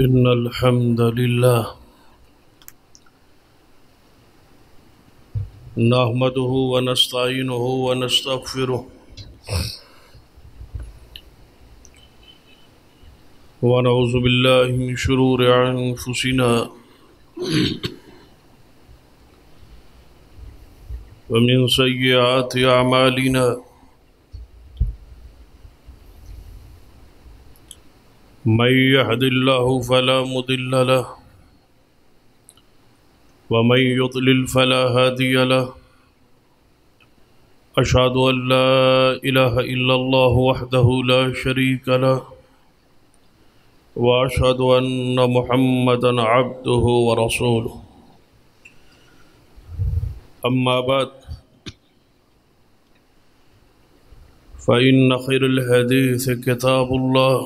إن الحمد لله نحمده ونستعينه ونستغفره ونعوذ بالله من شرور أنفسنا ومن سيئات أعمالنا من يهد الله فلا مضل له ومن يضلل فلا هادي له أشهد أن لا إله إلا الله وحده لا شريك له وأشهد أن محمدا عبده ورسوله أما بعد فإن خير الحديث كتاب الله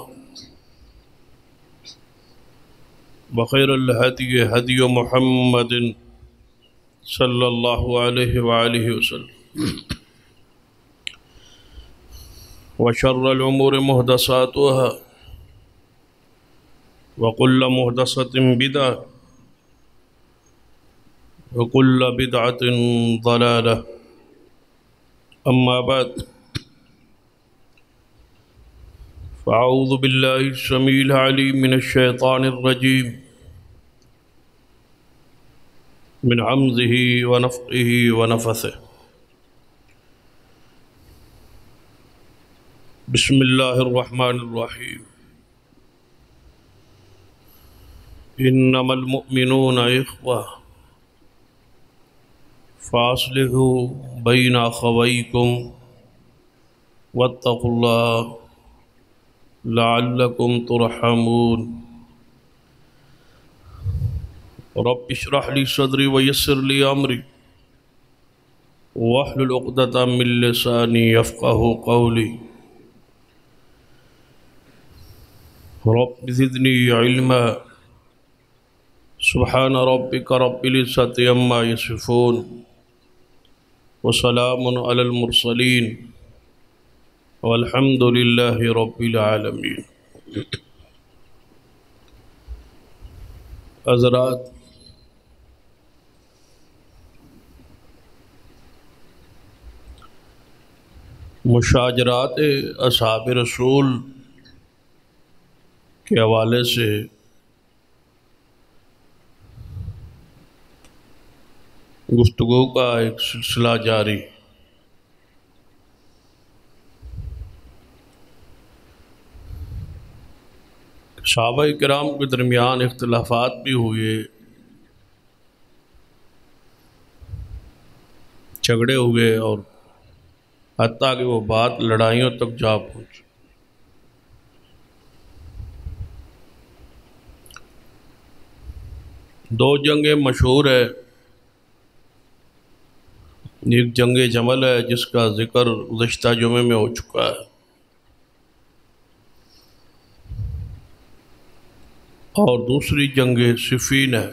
وخير الهدي هدي محمد صلى الله عليه وآله وسلم وشر الأمور محدثاتها وكل محدثة بدعة وكل بدعة ضلالة أما بعد فأعوذ بالله السميع العليم من الشيطان الرجيم من همزه ونفخه ونفثه بسم الله الرحمن الرحيم إنما المؤمنون إخوة فأصلحوا بين أخويكم واتقوا الله لعلكم ترحمون رب اشرح لي صدري ويسر لي أمري واحلل عقدة من لساني يفقهوا قولي رب زدني علما سبحان ربك رب العزة عما يصفون وسلام على المرسلين والحمد لله رب العالمين. حضرات، مشاجرات اصحاب رسول کے حوالے سے گفتگو کا ایک سلسلہ جاری. صحابہ کرام کے درمیان اختلافات بھی ہوئے، جھگڑے ہوئے اور حتیٰ کہ وہ بات لڑائیوں تک جا پہنچی. دو جنگیں مشہور ہے. ایک جنگ جمل ہے جس کا ذکر گزشتہ جمعے میں ہو چکا ہے، اور دوسری جنگ صفین ہے.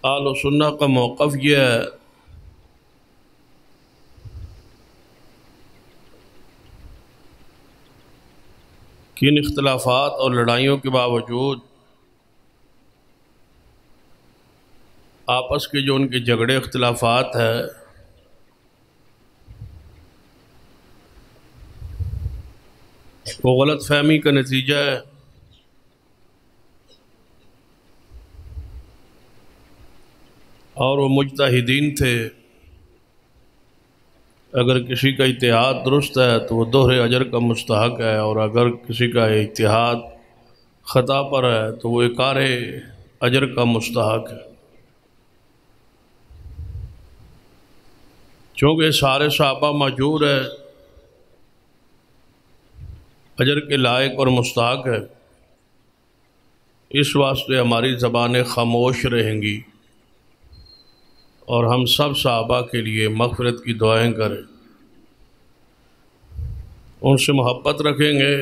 اہل سنہ کا موقف یہ ہے کہ ان اختلافات اور لڑائیوں کے باوجود آپس کے جو ان کے جھگڑے اختلافات ہیں وہ غلط فہمی کا نتیجہ ہے. اور وہ مجتہدین تھے. اگر کسی کا اجتہاد درست ہے تو وہ دوہرے اجر کا مستحق ہے، اور اگر کسی کا اجتہاد خطا پر ہے تو وہ اکار اجر کا مستحق ہے. چونکہ سارے صحابہ موجود ہے، اجر کے لائق اور مستحق ہے، اس واسطے ہماری زبانیں خاموش رہیں گی اور ہم سب صحابہ کے لیے مغفرت کی دعائیں کریں، ان سے محبت رکھیں گے،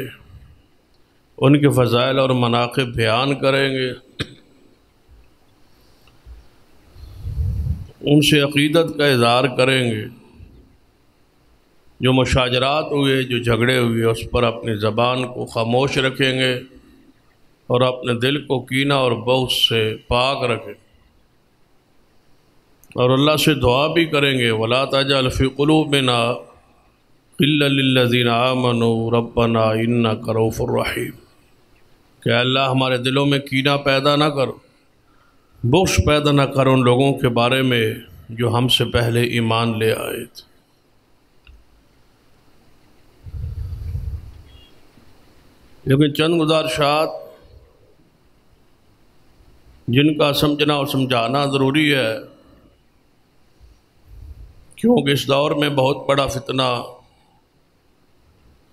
ان کے فضائل اور مناقب بیان کریں گے، ان سے عقیدت کا اظہار کریں گے، جو مشاجرات ہوئے، جو جھگڑے ہوئے، اس پر اپنی زبان کو خاموش رکھیں گے اور اپنے دل کو کینہ اور بغض سے پاک رکھیں، اور اللہ سے دعا بھی کریں گے وَلَا تَجْعَلْ فِي قُلُوبِنَا غِلًّا لِلَّذِينَ آمَنُوا رَبَّنَا إِنَّكَ رَءُوفٌ رَحِيمٌ، کہ اللہ ہمارے دلوں میں کینہ پیدا نہ کر، بغض پیدا نہ کر ان لوگوں کے بارے میں جو ہم سے پہلے ایمان لے آئے تھے۔ لیکن چند گزارشات جن کا سمجھنا اور سمجھانا ضروری ہے، کیونکہ اس دور میں بہت بڑا فتنہ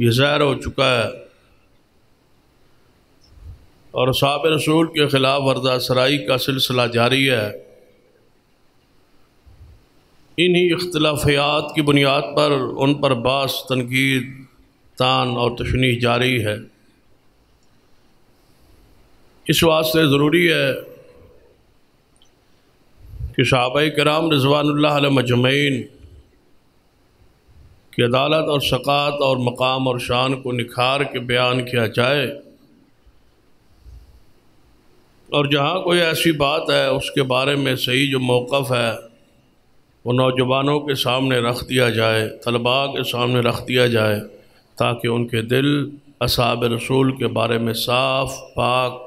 یہ ظاہر ہو چکا ہے، اور اصحاب رسول کے خلاف وردہ سرائی کا سلسلہ جاری ہے۔ انہی اختلافات کی بنیاد پر ان پر بعض تنقید، طعن اور تشنیع جاری ہے۔ اس واسطے ضروری ہے کہ صحابہ کرام رضوان اللہ علیہ مجمعین کی عدالت اور ثقات اور مقام اور شان کو نکھار کے بیان کیا جائے، اور جہاں کوئی ایسی بات ہے اس کے بارے میں صحیح جو موقف ہے وہ نوجوانوں کے سامنے رکھ دیا جائے، طلباء کے سامنے رکھ دیا جائے، تاکہ ان کے دل اصحاب رسول کے بارے میں صاف، پاک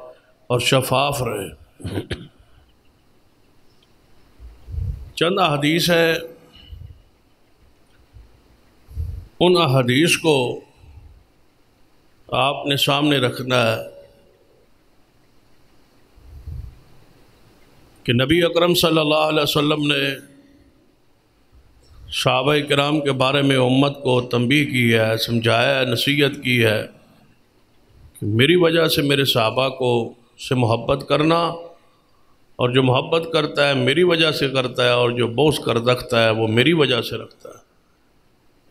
اور شفاف رہے۔ چند احادیث ہے، ان احادیث کو آپ نے سامنے رکھنا ہے کہ نبی اکرم صلی اللہ علیہ وسلم نے صحابہ کرام کے بارے میں امت کو تنبیہ کی ہے، سمجھایا ہے، نصیحت کی ہے کہ میری وجہ سے میرے صحابہ کو سے محبت کرنا، اور جو محبت کرتا ہے میری وجہ سے کرتا ہے، اور جو بغض کر رکھتا ہے وہ میری وجہ سے رکھتا ہے۔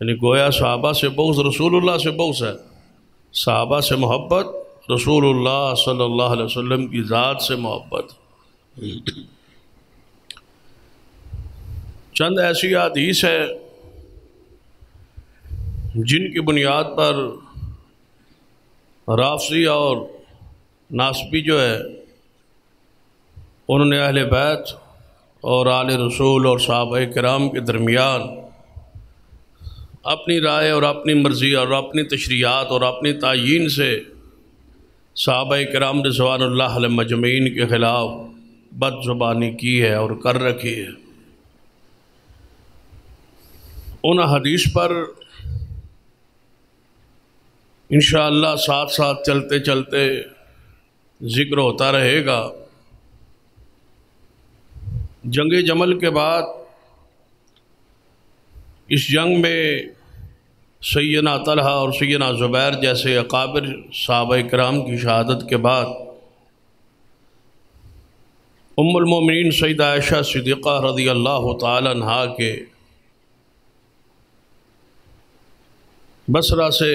یعنی گویا صحابہ سے بغض رسول اللہ سے بغض ہے، صحابہ سے محبت رسول اللہ صلی اللہ علیہ وسلم کی ذات سے محبت۔ چند ایسی حدیث ہے جن کی بنیاد پر رافضی اور ناسبی جو ہے انہوں نے اہل بیت اور آل رسول اور صحابہ کرام کے درمیان اپنی رائے اور اپنی مرضی اور اپنی تشریعات اور اپنی تعیین سے صحابہ کرام رضوان اللہ علیہ مجمعین کے خلاف بد زبانی کی ہے اور کر رکھی ہے۔ ان حدیث پر انشاءاللہ ساتھ ساتھ چلتے چلتے ذکر ہوتا رہے گا۔ جنگ جمل کے بعد اس جنگ میں سیدنا طلحہ اور سیدنا زبیر جیسے اکابر صحابہ کرام کی شہادت کے بعد ام المومنین سیدہ عائشہ صدیقہ رضی اللہ تعالی عنہا کے بصرہ سے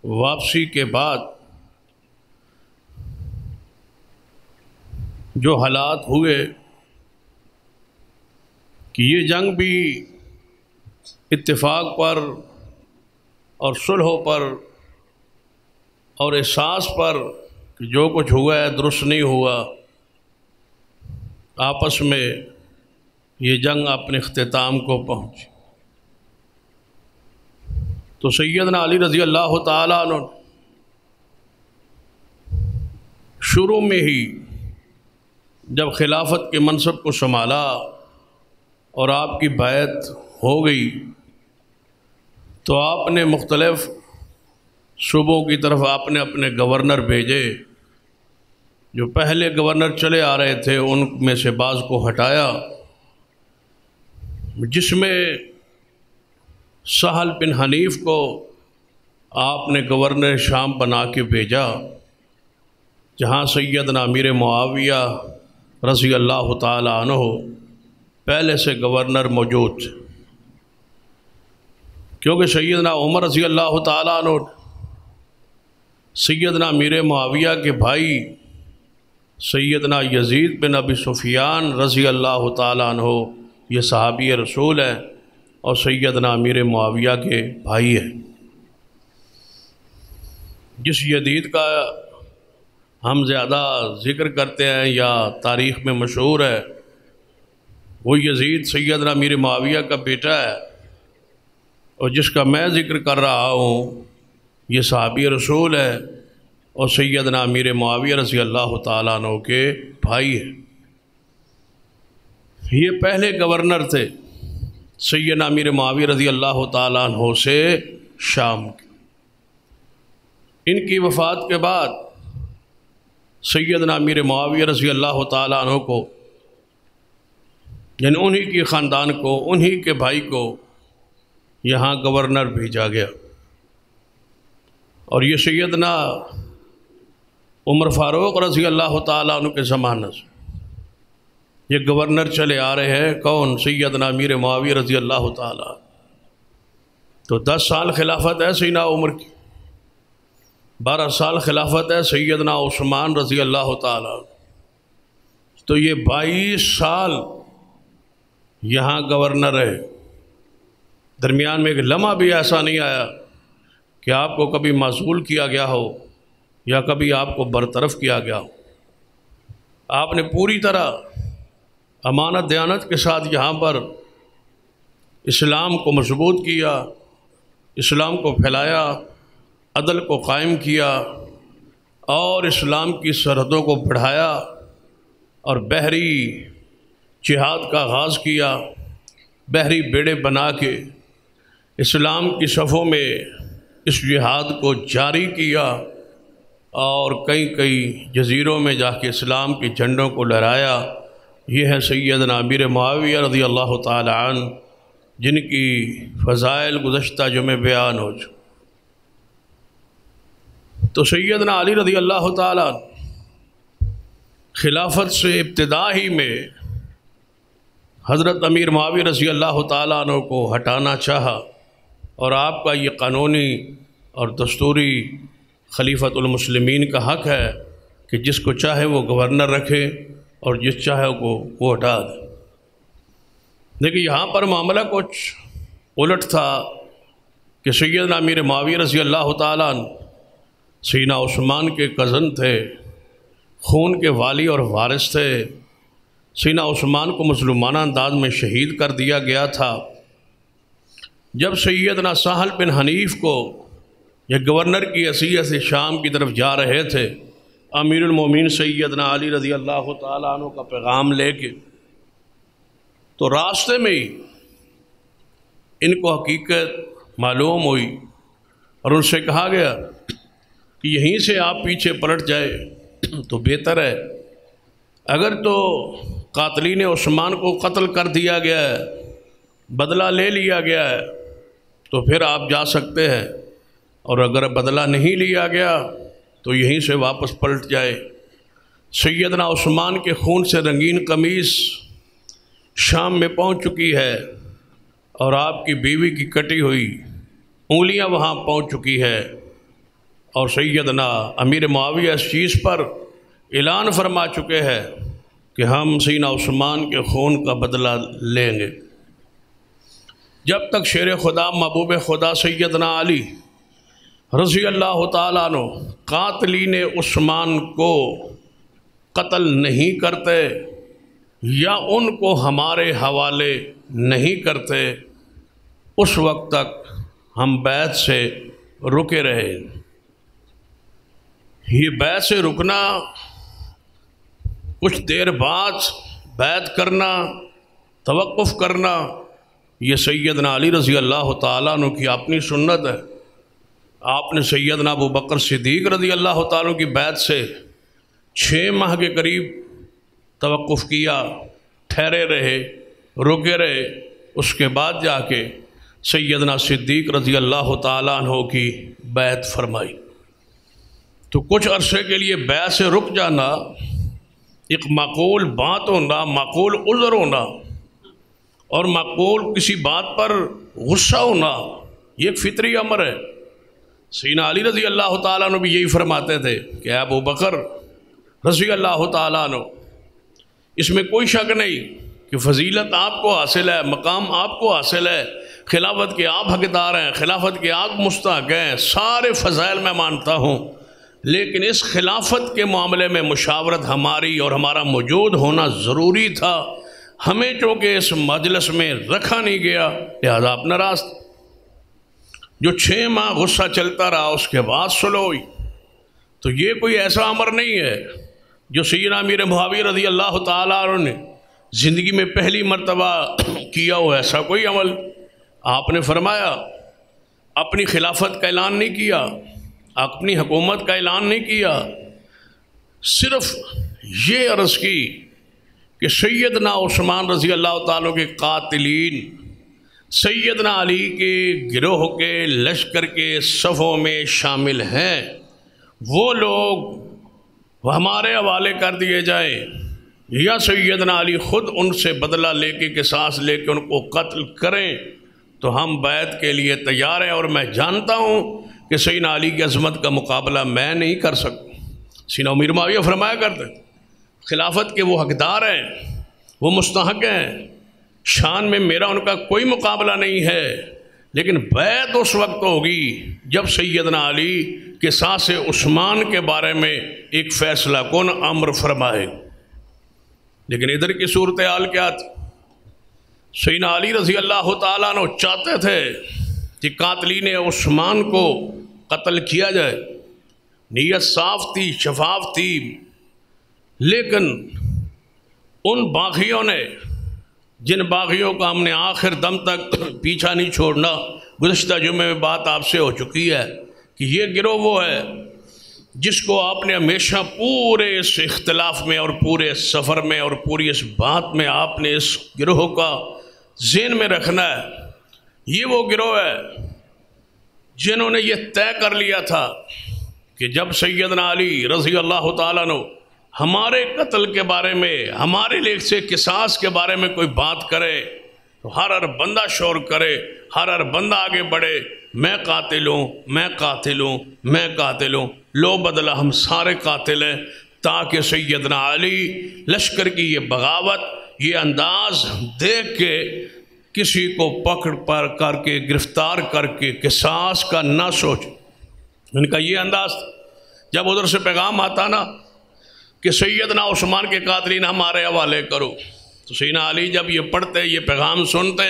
واپسی کے بعد جو حالات ہوئے کہ یہ جنگ بھی اتفاق پر اور صلح پر اور احساس پر کہ جو کچھ ہوا ہے درست نہیں ہوا، آپس میں یہ جنگ اپنے اختتام کو پہنچی۔ تو سیدنا علی رضی اللہ تعالیٰ عنہ شروع میں ہی جب خلافت کے منصب کو سنبھالا اور آپ کی بیعت ہو گئی تو آپ نے مختلف صوبوں کی طرف آپ نے اپنے گورنر بھیجے۔ جو پہلے گورنر چلے آ رہے تھے ان میں سے بعض کو ہٹایا، جس میں سہل بن حنیف کو آپ نے گورنر شام بنا کے بھیجا، جہاں سیدنا امیر معاویہ رضی اللہ تعالی عنہ پہلے سے گورنر موجود تھے، کیونکہ سیدنا عمر رضی اللہ تعالی عنہ سیدنا امیر معاویہ کے بھائی سیدنا یزید بن ابی سفیان رضی اللہ تعالی عنہ یہ صحابی رسول ہیں، اور سیدنا امیر معاویہ کے بھائی ہیں۔ جس یزید کا ہم زیادہ ذکر کرتے ہیں یا تاریخ میں مشہور ہے، وہ یزید سیدنا امیر معاویہ کا بیٹا ہے، اور جس کا میں ذکر کر رہا ہوں یہ صحابی رسول ہے اور سیدنا امیر معاویہ رضی اللہ تعالیٰ عنہ کے بھائی ہیں۔ یہ پہلے گورنر تھے سیدنا امیر معاویہ رضی اللہ تعالیٰ عنہ سے شام کے۔ ان کی وفات کے بعد سیدنا امیر معاویہ رضی اللہ تعالیٰ عنہ کو، یعنی انہی کے خاندان کو، انہی کے بھائی کو یہاں گورنر بھیجا گیا، اور یہ سیدنا عمر فاروق رضی اللہ تعالیٰ عنہ کے زمانہ سے یہ گورنر چلے آ رہے ہیں۔ کون؟ سیدنا امیر معاویہ رضی اللہ تعالیٰ۔ تو 10 سال خلافت ہے سیدنا عمر کی، 12 سال خلافت ہے سیدنا عثمان رضی اللہ تعالیٰ، تو یہ 22 سال یہاں گورنر ہے۔ درمیان میں ایک لمحہ بھی ایسا نہیں آیا کہ آپ کو کبھی معزول کیا گیا ہو یا کبھی آپ کو برطرف کیا گیا ہو۔ آپ نے پوری طرح امانت دیانت کے ساتھ یہاں پر اسلام کو مضبوط کیا، اسلام کو پھیلایا، عدل کو قائم کیا، اور اسلام کی سرحدوں کو بڑھایا، اور بحری جہاد کا آغاز کیا۔ بحری بیڑے بنا کے اسلام کی صفوں میں اس جہاد کو جاری کیا، اور کئی جزیروں میں جا کے اسلام کے جھنڈوں کو لہرایا۔ یہ ہے سیدنا امیر معاویہ رضی اللہ تعالی عنہ، جن کی فضائل گزشتہ جمعے بیان ہو چکے۔ تو سیدنا علی رضی اللہ تعالی عنہ خلافت سے ابتدا ہی میں حضرت امیر معاویہ رضی اللہ تعالیٰ عنہ کو ہٹانا چاہا، اور آپ کا یہ قانونی اور دستوری خلیفۃ المسلمین کا حق ہے کہ جس کو چاہے وہ گورنر رکھے اور جس چاہے کو وہ ہٹا دے۔ لیکن یہاں پر معاملہ کچھ الٹ تھا کہ سیدنا امیر معاویہ رضی اللہ تعالیٰ عنہ سیدنا عثمان کے کزن تھے، خون کے والی اور وارث تھے۔ سیدنا عثمان کو مظلومانہ انداز میں شہید کر دیا گیا تھا۔ جب سیدنا سہل بن حنیف کو یہ گورنر کی حیثیت سے شام کی طرف جا رہے تھے، امیر المومنین سیدنا علی رضی اللہ تعالیٰ عنہ کا پیغام لے کے، تو راستے میں ہی ان کو حقیقت معلوم ہوئی، اور ان سے کہا گیا کہ یہیں سے آپ پیچھے پلٹ جائے تو بہتر ہے۔ اگر تو قاتلین عثمان کو قتل کر دیا گیا ہے، بدلہ لے لیا گیا ہے، تو پھر آپ جا سکتے ہیں، اور اگر بدلہ نہیں لیا گیا تو یہیں سے واپس پلٹ جائے۔ سیدنا عثمان کے خون سے رنگین قمیص شام میں پہنچ چکی ہے، اور آپ کی بیوی کی کٹی ہوئی انگلیاں وہاں پہنچ چکی ہے، اور سیدنا امیر معاویہ اس چیز پر اعلان فرما چکے ہیں کہ ہم سیدنا عثمان کے خون کا بدلہ لیں گے۔ جب تک شیر خدا محبوب خدا سیدنا علی رضی اللہ تعالیٰ عنہ قاتلین عثمان کو قتل نہیں کرتے یا ان کو ہمارے حوالے نہیں کرتے، اس وقت تک ہم بیعت سے رکے رہے۔ یہ بیعت سے رکنا، کچھ دیر بعد بیعت کرنا، توقف کرنا، یہ سیدنا علی رضی اللہ تعالیٰ عنہ کی اپنی سنت ہے۔ آپ نے سیدنا ابو بکر صدیق رضی اللہ تعالیٰ عنہ کی بیعت سے 6 ماہ کے قریب توقف کیا، ٹھہرے رہے، رکے رہے، اس کے بعد جا کے سیدنا صدیق رضی اللہ تعالیٰ عنہ کی بیعت فرمائی۔ تو کچھ عرصے کے لیے بیعت سے رک جانا ایک معقول بات ہونا، معقول عذر ہونا، اور معقول کسی بات پر غصہ ہونا، یہ ایک فطری امر ہے۔ سیدنا علی رضی اللہ تعالیٰ عنہ بھی یہی فرماتے تھے کہ ابو بکر رضی اللہ تعالیٰ عنہ، اس میں کوئی شک نہیں کہ فضیلت آپ کو حاصل ہے، مقام آپ کو حاصل ہے، خلافت کے آپ حقدار ہیں، خلافت کے آپ مستحق ہیں، سارے فضائل میں مانتا ہوں، لیکن اس خلافت کے معاملے میں مشاورت ہماری اور ہمارا موجود ہونا ضروری تھا، ہمیں چونکہ اس مجلس میں رکھا نہیں گیا لہذا آپ ناراض۔ جو 6 ماہ غصہ چلتا رہا اس کے بعد صلح ہوئی، تو یہ کوئی ایسا امر نہیں ہے جو سیدنا امیر معاویہ رضی اللہ تعالیٰ عنہ نے زندگی میں پہلی مرتبہ کیا ہو، ایسا کوئی عمل۔ آپ نے فرمایا اپنی خلافت کا اعلان نہیں کیا، اپنی حکومت کا اعلان نہیں کیا، صرف یہ عرض کی کہ سیدنا عثمان رضی اللہ تعالیٰ کے قاتلین سیدنا علی کے گروہ کے لشکر کے صفوں میں شامل ہیں، وہ لوگ ہمارے حوالے کر دیے جائیں یا سیدنا علی خود ان سے بدلہ لے کے قصاص لے کے ان کو قتل کریں تو ہم بیعت کے لیے تیار ہیں، اور میں جانتا ہوں کہ سیدنا علی کی عظمت کا مقابلہ میں نہیں کر سکتا۔ سیدنا امیر معاویہ فرمایا کرتے خلافت کے وہ حقدار ہیں، وہ مستحق ہیں، شان میں میرا ان کا کوئی مقابلہ نہیں ہے، لیکن بیعت اس وقت ہوگی جب سیدنا علی قصاص عثمان کے بارے میں ایک فیصلہ کن امر فرمائے۔ لیکن ادھر کی صورتحال کیا تھی؟ سیدنا علی رضی اللہ تعالیٰ عنہ چاہتے تھے کہ قاتلین عثمان کو قتل کیا جائے، نیت صاف تھی، شفاف تھی، لیکن ان باغیوں نے، جن باغیوں کا ہم نے آخر دم تک پیچھا نہیں چھوڑنا، گزشتہ جمعے میں بات آپ سے ہو چکی ہے کہ یہ گروہ وہ ہے جس کو آپ نے ہمیشہ پورے اس اختلاف میں اور پورے سفر میں اور پوری اس بات میں آپ نے اس گروہ کا ذہن میں رکھنا ہے۔ یہ وہ گروہ ہے جنہوں نے یہ طے کر لیا تھا کہ جب سیدنا علی رضی اللہ تعالیٰ عنہ ہمارے قتل کے بارے میں، ہمارے لیے سے قصاص کے بارے میں کوئی بات کرے تو ہر بندہ شور کرے، ہر بندہ آگے بڑھے، میں قاتل ہوں، میں قاتل ہوں، میں قاتل ہوں، لو بدلہ ہم سارے قاتل ہیں، تاکہ سیدنا علی لشکر کی یہ بغاوت، یہ انداز دیکھ کے کسی کو پکڑ پر کر کے گرفتار کر کے قصاص کا نہ سوچے۔ ان کا یہ انداز تھا۔ جب ادھر سے پیغام آتا نا کہ سیدنا عثمان کے قاتلین ہمارے حوالے کرو، تو سیدنا علی جب یہ پڑھتے، یہ پیغام سنتے،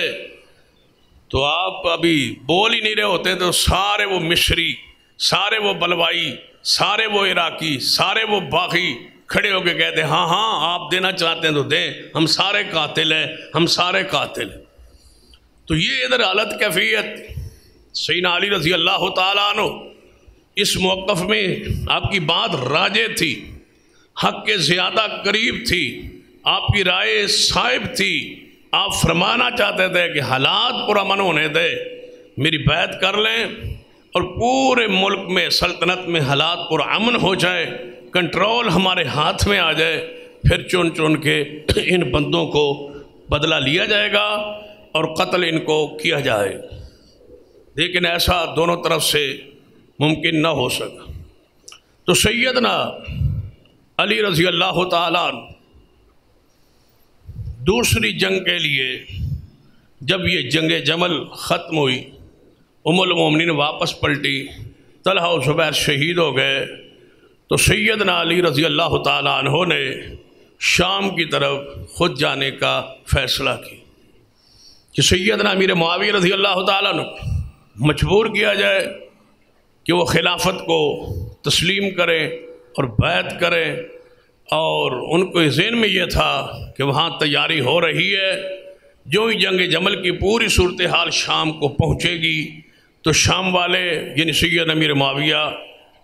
تو آپ ابھی بول ہی نہیں رہے ہوتے، تو سارے وہ مصری، سارے وہ بلوائی، سارے وہ عراقی، سارے وہ باغی کھڑے ہو کے کہتے ہاں ہاں آپ دینا چاہتے ہیں تو دیں، ہم سارے قاتل ہیں، ہم سارے قاتل ہیں۔ تو یہ ادھر حالت کیفیت سیدنا علی رضی اللہ تعالیٰ عنہ اس موقف میں آپ کی بات راجع تھی، حق کے زیادہ قریب تھی، آپ کی رائے صائب تھی، آپ فرمانا چاہتے تھے کہ حالات پرامن ہونے دے، میری بیعت کر لیں اور پورے ملک میں سلطنت میں حالات پرامن ہو جائے، کنٹرول ہمارے ہاتھ میں آ جائے، پھر چن چن کے ان بندوں کو بدلہ لیا جائے گا اور قتل ان کو کیا جائے۔ لیکن ایسا دونوں طرف سے ممکن نہ ہو سکا۔ تو سیدنا علی رضی اللہ تعالیٰ دوسری جنگ کے لیے جب یہ جنگ جمل ختم ہوئی، ام المومنین واپس پلٹی، طلحہ و زبیر شہید ہو گئے، تو سیدنا علی رضی اللہ تعالیٰ عنہ نے شام کی طرف خود جانے کا فیصلہ کیا کہ سیدنا امیر معاویہ رضی اللہ تعالیٰ عنہ مجبور کیا جائے کہ وہ خلافت کو تسلیم کریں اور بیعت کریں، اور ان کو ذہن میں یہ تھا کہ وہاں تیاری ہو رہی ہے، جو ہی جنگ جمل کی پوری صورتحال شام کو پہنچے گی تو شام والے یعنی سیدنا امیر معاویہ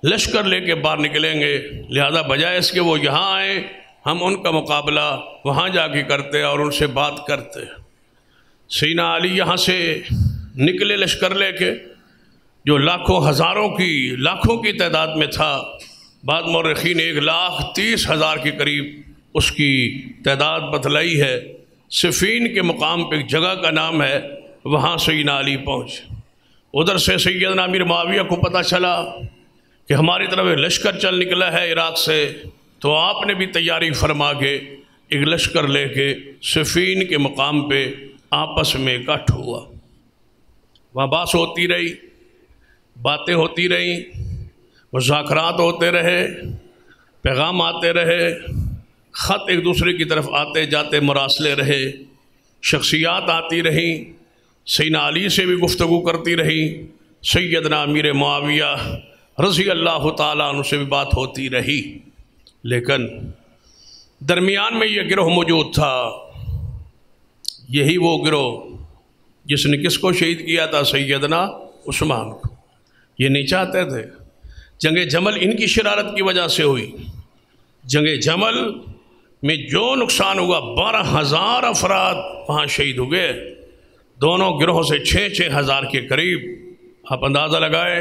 لشکر لے کے باہر نکلیں گے، لہذا بجائے اس کے وہ یہاں آئیں، ہم ان کا مقابلہ وہاں جا کے کرتے اور ان سے بات کرتے۔ سیدنا علی یہاں سے نکلے لشکر لے کے، جو لاکھوں کی تعداد میں تھا، بعض مورخین 1,30,000 کے قریب اس کی تعداد بتلائی ہے۔ صفین کے مقام پہ ایک جگہ کا نام ہے، وہاں سیدنا علی پہنچے۔ ادھر سے سیدنا امیر معاویہ کو پتہ چلا کہ ہماری طرف ایک لشکر چل نکلا ہے عراق سے، تو آپ نے بھی تیاری فرما کے ایک لشکر لے کے صفین کے مقام پہ آپس میں اکٹھ ہوا۔ وہاں بحث ہوتی رہی، باتیں ہوتی رہیں، مذاکرات ہوتے رہے، پیغام آتے رہے، خط ایک دوسرے کی طرف آتے جاتے مراسلے رہے، شخصیات آتی رہیں، سیدنا علی سے بھی گفتگو کرتی رہی، سیدنا امیر معاویہ رضی اللہ تعالیٰ عنہ سے بھی بات ہوتی رہی، لیکن درمیان میں یہ گروہ موجود تھا۔ یہی وہ گروہ جس نے کس کو شہید کیا تھا؟ سیدنا عثمان کو۔ یہ نہیں چاہتے تھے، جنگ جمل ان کی شرارت کی وجہ سے ہوئی۔ جنگ جمل میں جو نقصان ہوا، 12,000 افراد وہاں شہید ہوئے، دونوں گروہوں سے 6,000 کے قریب۔ آپ اندازہ لگائے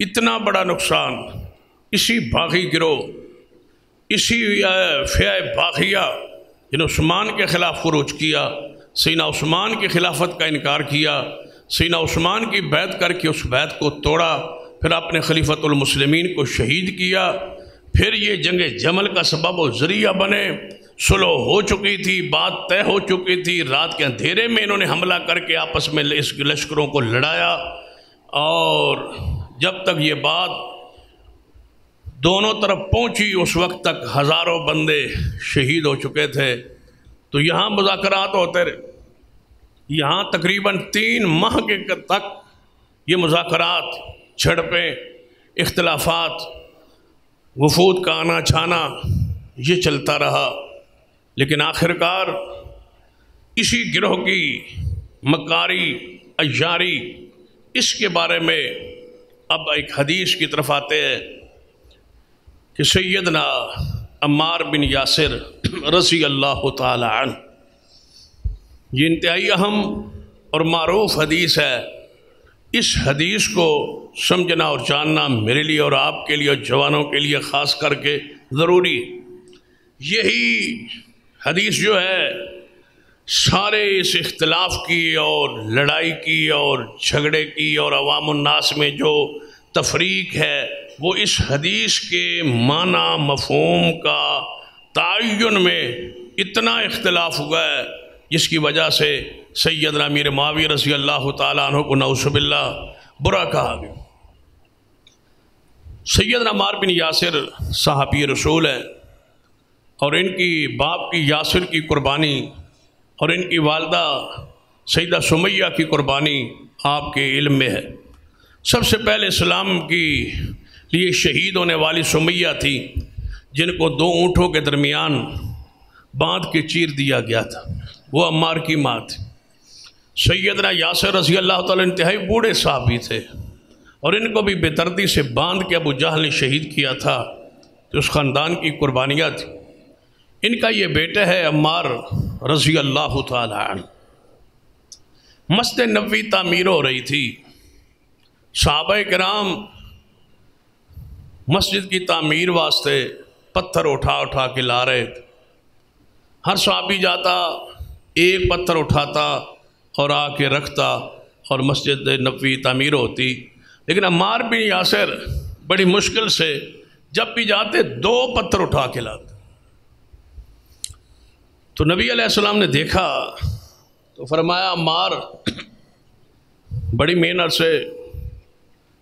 اتنا بڑا نقصان اسی باغی گروہ، اسی فئہ باغیہ جنہوں عثمان کے خلاف خروج کیا، سیدنا عثمان کی خلافت کا انکار کیا، سیدنا عثمان کی بیعت کر کے اس بیعت کو توڑا، پھر اپنے خلیفۃ المسلمین کو شہید کیا، پھر یہ جنگ جمل کا سبب و ذریعہ بنے۔ صلح ہو چکی تھی، بات طے ہو چکی تھی، رات کے اندھیرے میں انہوں نے حملہ کر کے آپس میں اس لشکروں کو لڑایا، اور جب تک یہ بات دونوں طرف پہنچی اس وقت تک ہزاروں بندے شہید ہو چکے تھے۔ تو یہاں مذاکرات ہوتے رہے، یہاں تقریباً 3 ماہ کے تک یہ مذاکرات، جھڑپیں، اختلافات، وفود کا آنا چھانا یہ چلتا رہا، لیکن آخرکار اسی گروہ کی مکاری، عیاری، اس کے بارے میں اب ایک حدیث کی طرف آتے ہیں کہ سیدنا عمار بن یاسر رضی اللہ تعالی عنہ، یہ انتہائی اہم اور معروف حدیث ہے۔ اس حدیث کو سمجھنا اور جاننا میرے لیے اور آپ کے لیے اور جوانوں کے لیے خاص کر کے ضروری۔ یہی حدیث جو ہے سارے اس اختلاف کی اور لڑائی کی اور جھگڑے کی اور عوام الناس میں جو تفریق ہے، وہ اس حدیث کے معنی مفہوم کا تعین میں اتنا اختلاف ہوا ہے، جس کی وجہ سے سیدنا امیر معاویہ رضی اللہ تعالیٰ عنہ کو نعوذ باللہ برا کہا گیا۔ سیدنا عمار بن یاسر صحابی رسول ہیں، اور ان کی باپ کی یاسر کی قربانی اور ان کی والدہ سیدہ سمیہ کی قربانی آپ کے علم میں ہے۔ سب سے پہلے اسلام کی لیے شہید ہونے والی سمیہ تھی، جن کو 2 اونٹوں کے درمیان باندھ کے چیر دیا گیا تھا، وہ عمار کی ماں تھی۔ سیدنا یاسر رضی اللہ تعالیٰ انتہائی بوڑھے صحابی تھے، اور ان کو بھی بے دردی سے باندھ کے ابو جہل نے شہید کیا تھا، تو اس خاندان کی قربانیاں تھیں۔ ان کا یہ بیٹا ہے عمار رضی اللہ تعالیٰ عنہ۔ مسجد نبوی تعمیر ہو رہی تھی، صحابہ کرام مسجد کی تعمیر واسطے پتھر اٹھا اٹھا کے لا رہے تھے۔ ہر صحابی جاتا، ایک پتھر اٹھاتا اور آ کے رکھتا، اور مسجد نبوی تعمیر ہوتی۔ لیکن عمار بن یاسر بڑی مشکل سے جب بھی جاتے 2 پتھر اٹھا کے لاتے۔ تو نبی علیہ السلام نے دیکھا تو فرمایا، عمار بڑی محنت سے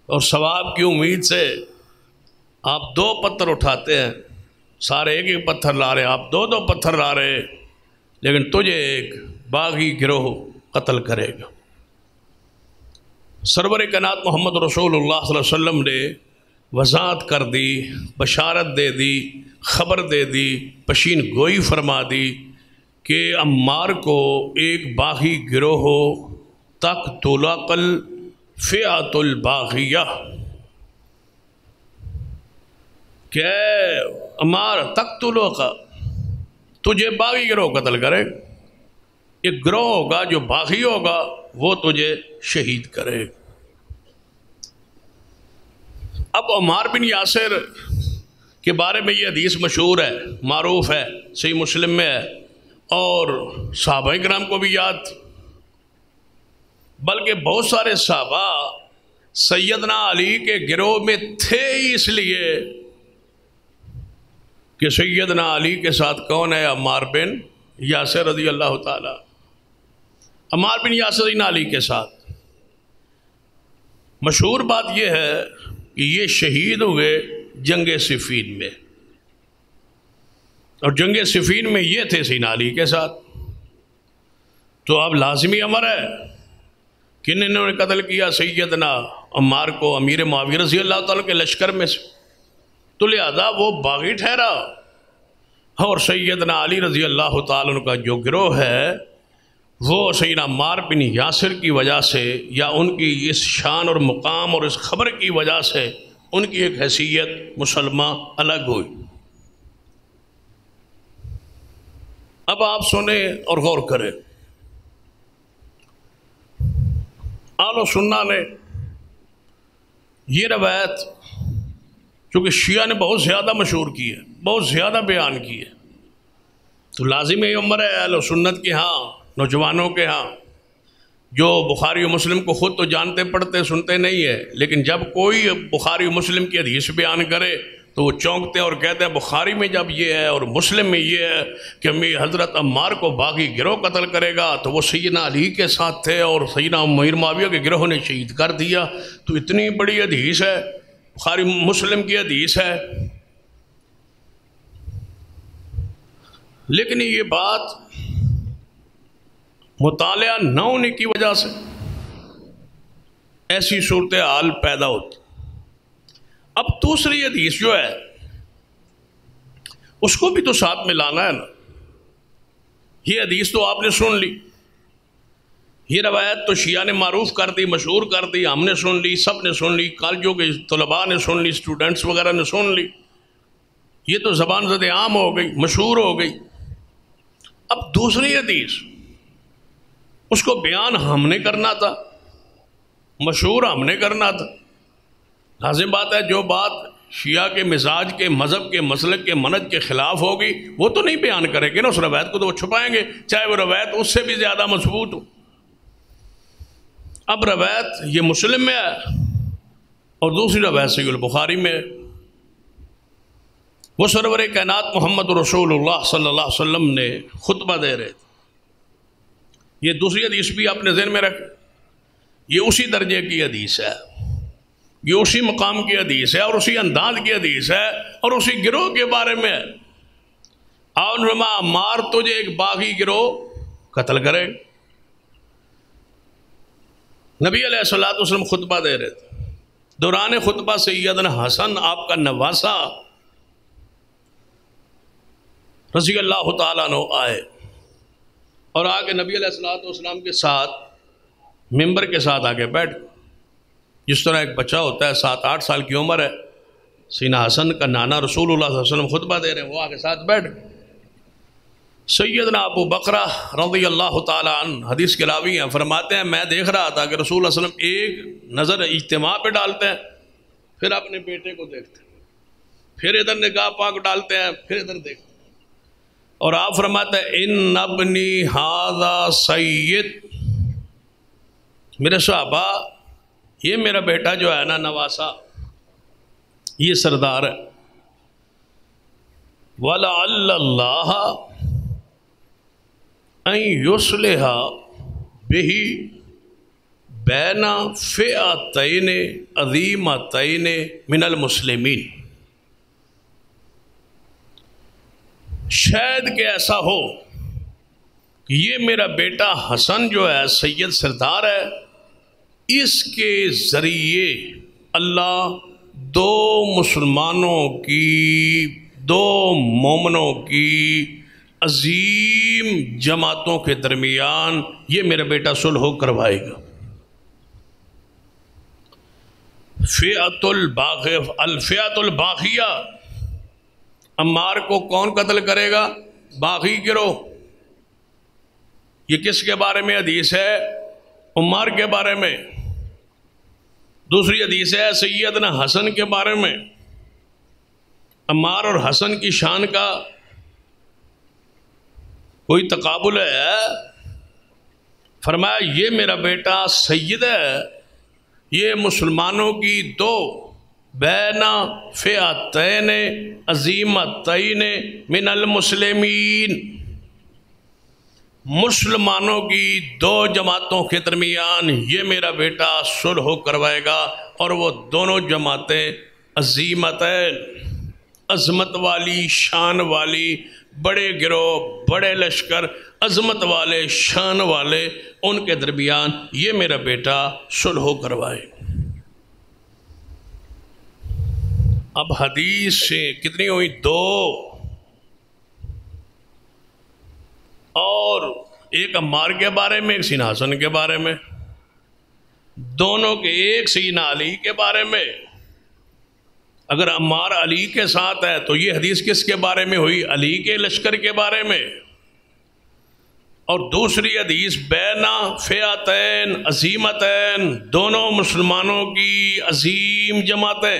اور ثواب کی امید سے آپ 2 پتھر اٹھاتے ہیں، سارے ایک ایک پتھر لا رہے، آپ 2 پتھر لا رہے، لیکن تجھے ایک باغی گروہ قتل کرے گا۔ سرور کائنات محمد رسول اللہ صلی اللہ علیہ وسلم نے وضاحت کر دی، بشارت دے دی، خبر دے دی، پشین گوئی فرما دی کہ عمار کو ایک باغی گروہ تقتل الفئۃ الباغیہ، کہ عمار تقتلو کا، تجھے باغی گروہ قتل کرے، ایک گروہ ہوگا جو باغی ہوگا وہ تجھے شہید کرے۔ اب عمار بن یاسر کے بارے میں یہ حدیث مشہور ہے، معروف ہے، صحیح مسلم میں ہے، اور صحابہ کرام کو بھی یاد تھی، بلکہ بہت سارے صحابہ سیدنا علی کے گروہ میں تھے ہی اس لیے کہ سیدنا علی کے ساتھ کون ہے؟ عمار بن یاسر رضی اللہ تعالی۔ عمار بن یاسر سیدنا علی کے ساتھ، مشہور بات یہ ہے کہ یہ شہید ہوئے جنگ صفین میں، اور جنگ صفین میں یہ تھے سیدنا علی کے ساتھ، تو اب لازمی امر ہے کہ انہوں نے قتل کیا سیدنا عمار کو، امیر معاویہ رضی اللہ تعالیٰ کے لشکر میں سے، تو لہذا وہ باغی ٹھہرا، اور سیدنا علی رضی اللہ تعالیٰ عنہ کا جو گروہ ہے وہ سیدنا عمار بن یاسر کی وجہ سے، یا ان کی اس شان اور مقام اور اس خبر کی وجہ سے ان کی ایک حیثیت مسلمہ الگ ہوئی۔ اب آپ سنیں اور غور کریں، اہل سنہ نے یہ روایت چونکہ شیعہ نے بہت زیادہ مشہور کی ہے، بہت زیادہ بیان کی ہے، تو لازم یہ عمر ہے اہل سنت کے ہاں، نوجوانوں کے ہاں، جو بخاری و مسلم کو خود تو جانتے پڑھتے سنتے نہیں ہے، لیکن جب کوئی بخاری و مسلم کی حدیث بیان کرے تو وہ چونکتے ہیں اور کہتے ہیں بخاری میں جب یہ ہے اور مسلم میں یہ ہے کہ حضرت عمار کو باغی گروہ قتل کرے گا تو وہ سیدنا علی کے ساتھ تھے اور سیدنا امیر معاویہ کے گروہ نے شہید کر دیا، تو اتنی بڑی حدیث ہے، بخاری مسلم کی حدیث ہے۔ لیکن یہ بات مطالعہ نہ ہونے کی وجہ سے ایسی صورتحال پیدا ہوتی۔ اب دوسری حدیث جو ہے اس کو بھی تو ساتھ میں لانا ہے نا، یہ حدیث تو آپ نے سن لی، یہ روایت تو شیعہ نے معروف کر دی، مشہور کر دی، ہم نے سن لی، سب نے سن لی، کالجوں کے طلباء نے سن لی، اسٹوڈنٹس وغیرہ نے سن لی، یہ تو زبان زد عام ہو گئی، مشہور ہو گئی۔ اب دوسری حدیث اس کو بیان ہم نے کرنا تھا، مشہور ہم نے کرنا تھا، لازم بات ہے جو بات شیعہ کے مزاج کے، مذہب کے، مسلک کے، منہج کے خلاف ہوگی وہ تو نہیں بیان کریں گے نا، اس روایت کو تو وہ چھپائیں گے، چاہے وہ روایت اس سے بھی زیادہ مضبوط ہو۔ اب روایت یہ مسلم میں ہے اور دوسری روایت صحیح البخاری میں ہے، وہ سرور کائنات محمد رسول اللہ صلی اللہ علیہ وسلم نے خطبہ دے رہے تھے۔ یہ دوسری حدیث بھی اپنے ذہن میں رکھ، یہ اسی درجے کی حدیث ہے، یہ اسی مقام کی حدیث ہے اور اسی انداز کی حدیث ہے اور اسی گروہ کے بارے میں ہے۔ عمار تجھے ایک باغی گروہ قتل کرے، نبی علیہ الصلوۃ والسلام خطبہ دے رہے تھے، دوران خطبہ سیدنا حسن آپ کا نواسا رضی اللہ تعالیٰ عنہ آئے اور آگے نبی علیہ الصلوۃ والسلام کے ساتھ ممبر کے ساتھ آگے بیٹھ، جس طرح ایک بچہ ہوتا ہے 7-8 سال کی عمر ہے، سیدنا حسن کا نانا رسول اللہ صلی اللہ علیہ وسلم خطبہ دے رہے ہیں، وہ آگے ساتھ بیٹھ گئے۔ سیدنا ابو بکرہ رضی اللہ تعالیٰ عنہ حدیث کے راوی ہیں، فرماتے ہیں میں دیکھ رہا تھا کہ رسول اللہ صلی اللہ علیہ وسلم ایک نظر اجتماع پہ ڈالتے ہیں، پھر اپنے بیٹے کو دیکھتے ہیں، پھر ادھر نگاہ پاک ڈالتے ہیں، پھر ادھر دیکھتے ہیں، اور آپ فرماتے ہیں ان ابنی ھذا سید، میرے صحابہ یہ میرا بیٹا جو ہے نا نواسا، یہ سردار ہے، وَلَعَلَّ اللَّهَ أَن يُصْلِحَ بِهِ بَيْنَ فِئَتَيْنِ عَظِیمَتَيْنِ مِنَ الْمُسْلِمِينَ، شاید کہ ایسا ہو کہ یہ میرا بیٹا حسن جو ہے سید سردار ہے، اس کے ذریعے اللہ دو مسلمانوں کی، دو مومنوں کی عظیم جماعتوں کے درمیان یہ میرا بیٹا صلح کروائے گا۔ الفئۃ الباغیہ، عمار کو کون قتل کرے گا؟ باغی گروہ۔ یہ کس کے بارے میں حدیث ہے؟ عمار کے بارے میں۔ دوسری حدیث ہے سیدنا حسن کے بارے میں۔ عمار اور حسن کی شان کا کوئی تقابل ہے؟ فرمایا یہ میرا بیٹا سید ہے، یہ مسلمانوں کی دو بین فئتین عظیمتین من المسلمین، مسلمانوں کی دو جماعتوں کے درمیان یہ میرا بیٹا صلح کروائے گا، اور وہ دونوں جماعتیں عظیمتین، عظمت والی، شان والی، بڑے گروہ، بڑے لشکر، عظمت والے، شان والے، ان کے درمیان یہ میرا بیٹا صلح کروائے۔ اب حدیث سے کتنی ہوئی؟ دو، اور ایک عمار کے بارے میں، ایک سیدنا حسن کے بارے میں، دونوں کے ایک سیدنا علی کے بارے میں۔ اگر عمار علی کے ساتھ ہے تو یہ حدیث کس کے بارے میں ہوئی؟ علی کے لشکر کے بارے میں۔ اور دوسری حدیث بینا فئتین عظیمتین، دونوں مسلمانوں کی عظیم جماعتیں۔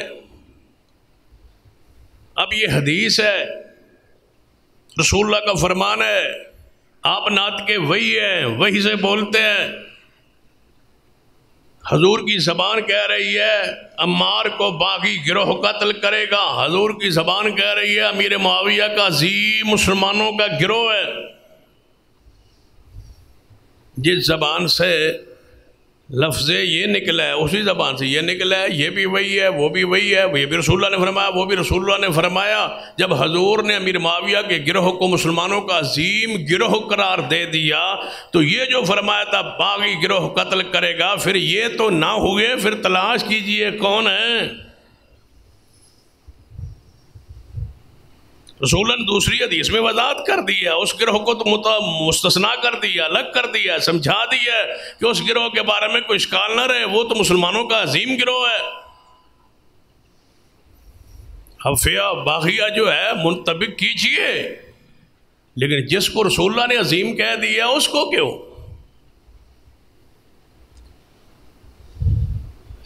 اب یہ حدیث ہے، رسول اللہ کا فرمان ہے، آپ نعت کے وہی ہیں، وہی سے بولتے ہیں۔ حضور کی زبان کہہ رہی ہے عمار کو باغی گروہ قتل کرے گا، حضور کی زبان کہہ رہی ہے امیر معاویہ کا عظیم مسلمانوں کا گروہ ہے۔ جس زبان سے لفظ یہ نکلا ہے اسی زبان سے یہ نکلا ہے، یہ بھی وہی ہے، وہ بھی وہی ہے، یہ بھی رسول اللہ نے فرمایا، وہ بھی رسول اللہ نے فرمایا۔ جب حضور نے امیر معاویہ کے گروہ کو مسلمانوں کا عظیم گروہ قرار دے دیا تو یہ جو فرمایا تھا باغی گروہ قتل کرے گا، پھر یہ تو نہ ہوئے، پھر تلاش کیجئے کون ہے۔ رسول اللہ نے دوسری حدیث میں وضاحت کر دیا، اس گروہ کو تو مستثنا کر دیا، الگ کر دیا، سمجھا دیا کہ اس گروہ کے بارے میں کوئی اشکال نہ رہے، وہ تو مسلمانوں کا عظیم گروہ ہے۔ حفیہ باغیہ جو ہے منطبق کیجئے، لیکن جس کو رسول اللہ نے عظیم کہہ دیا اس کو کیوں؟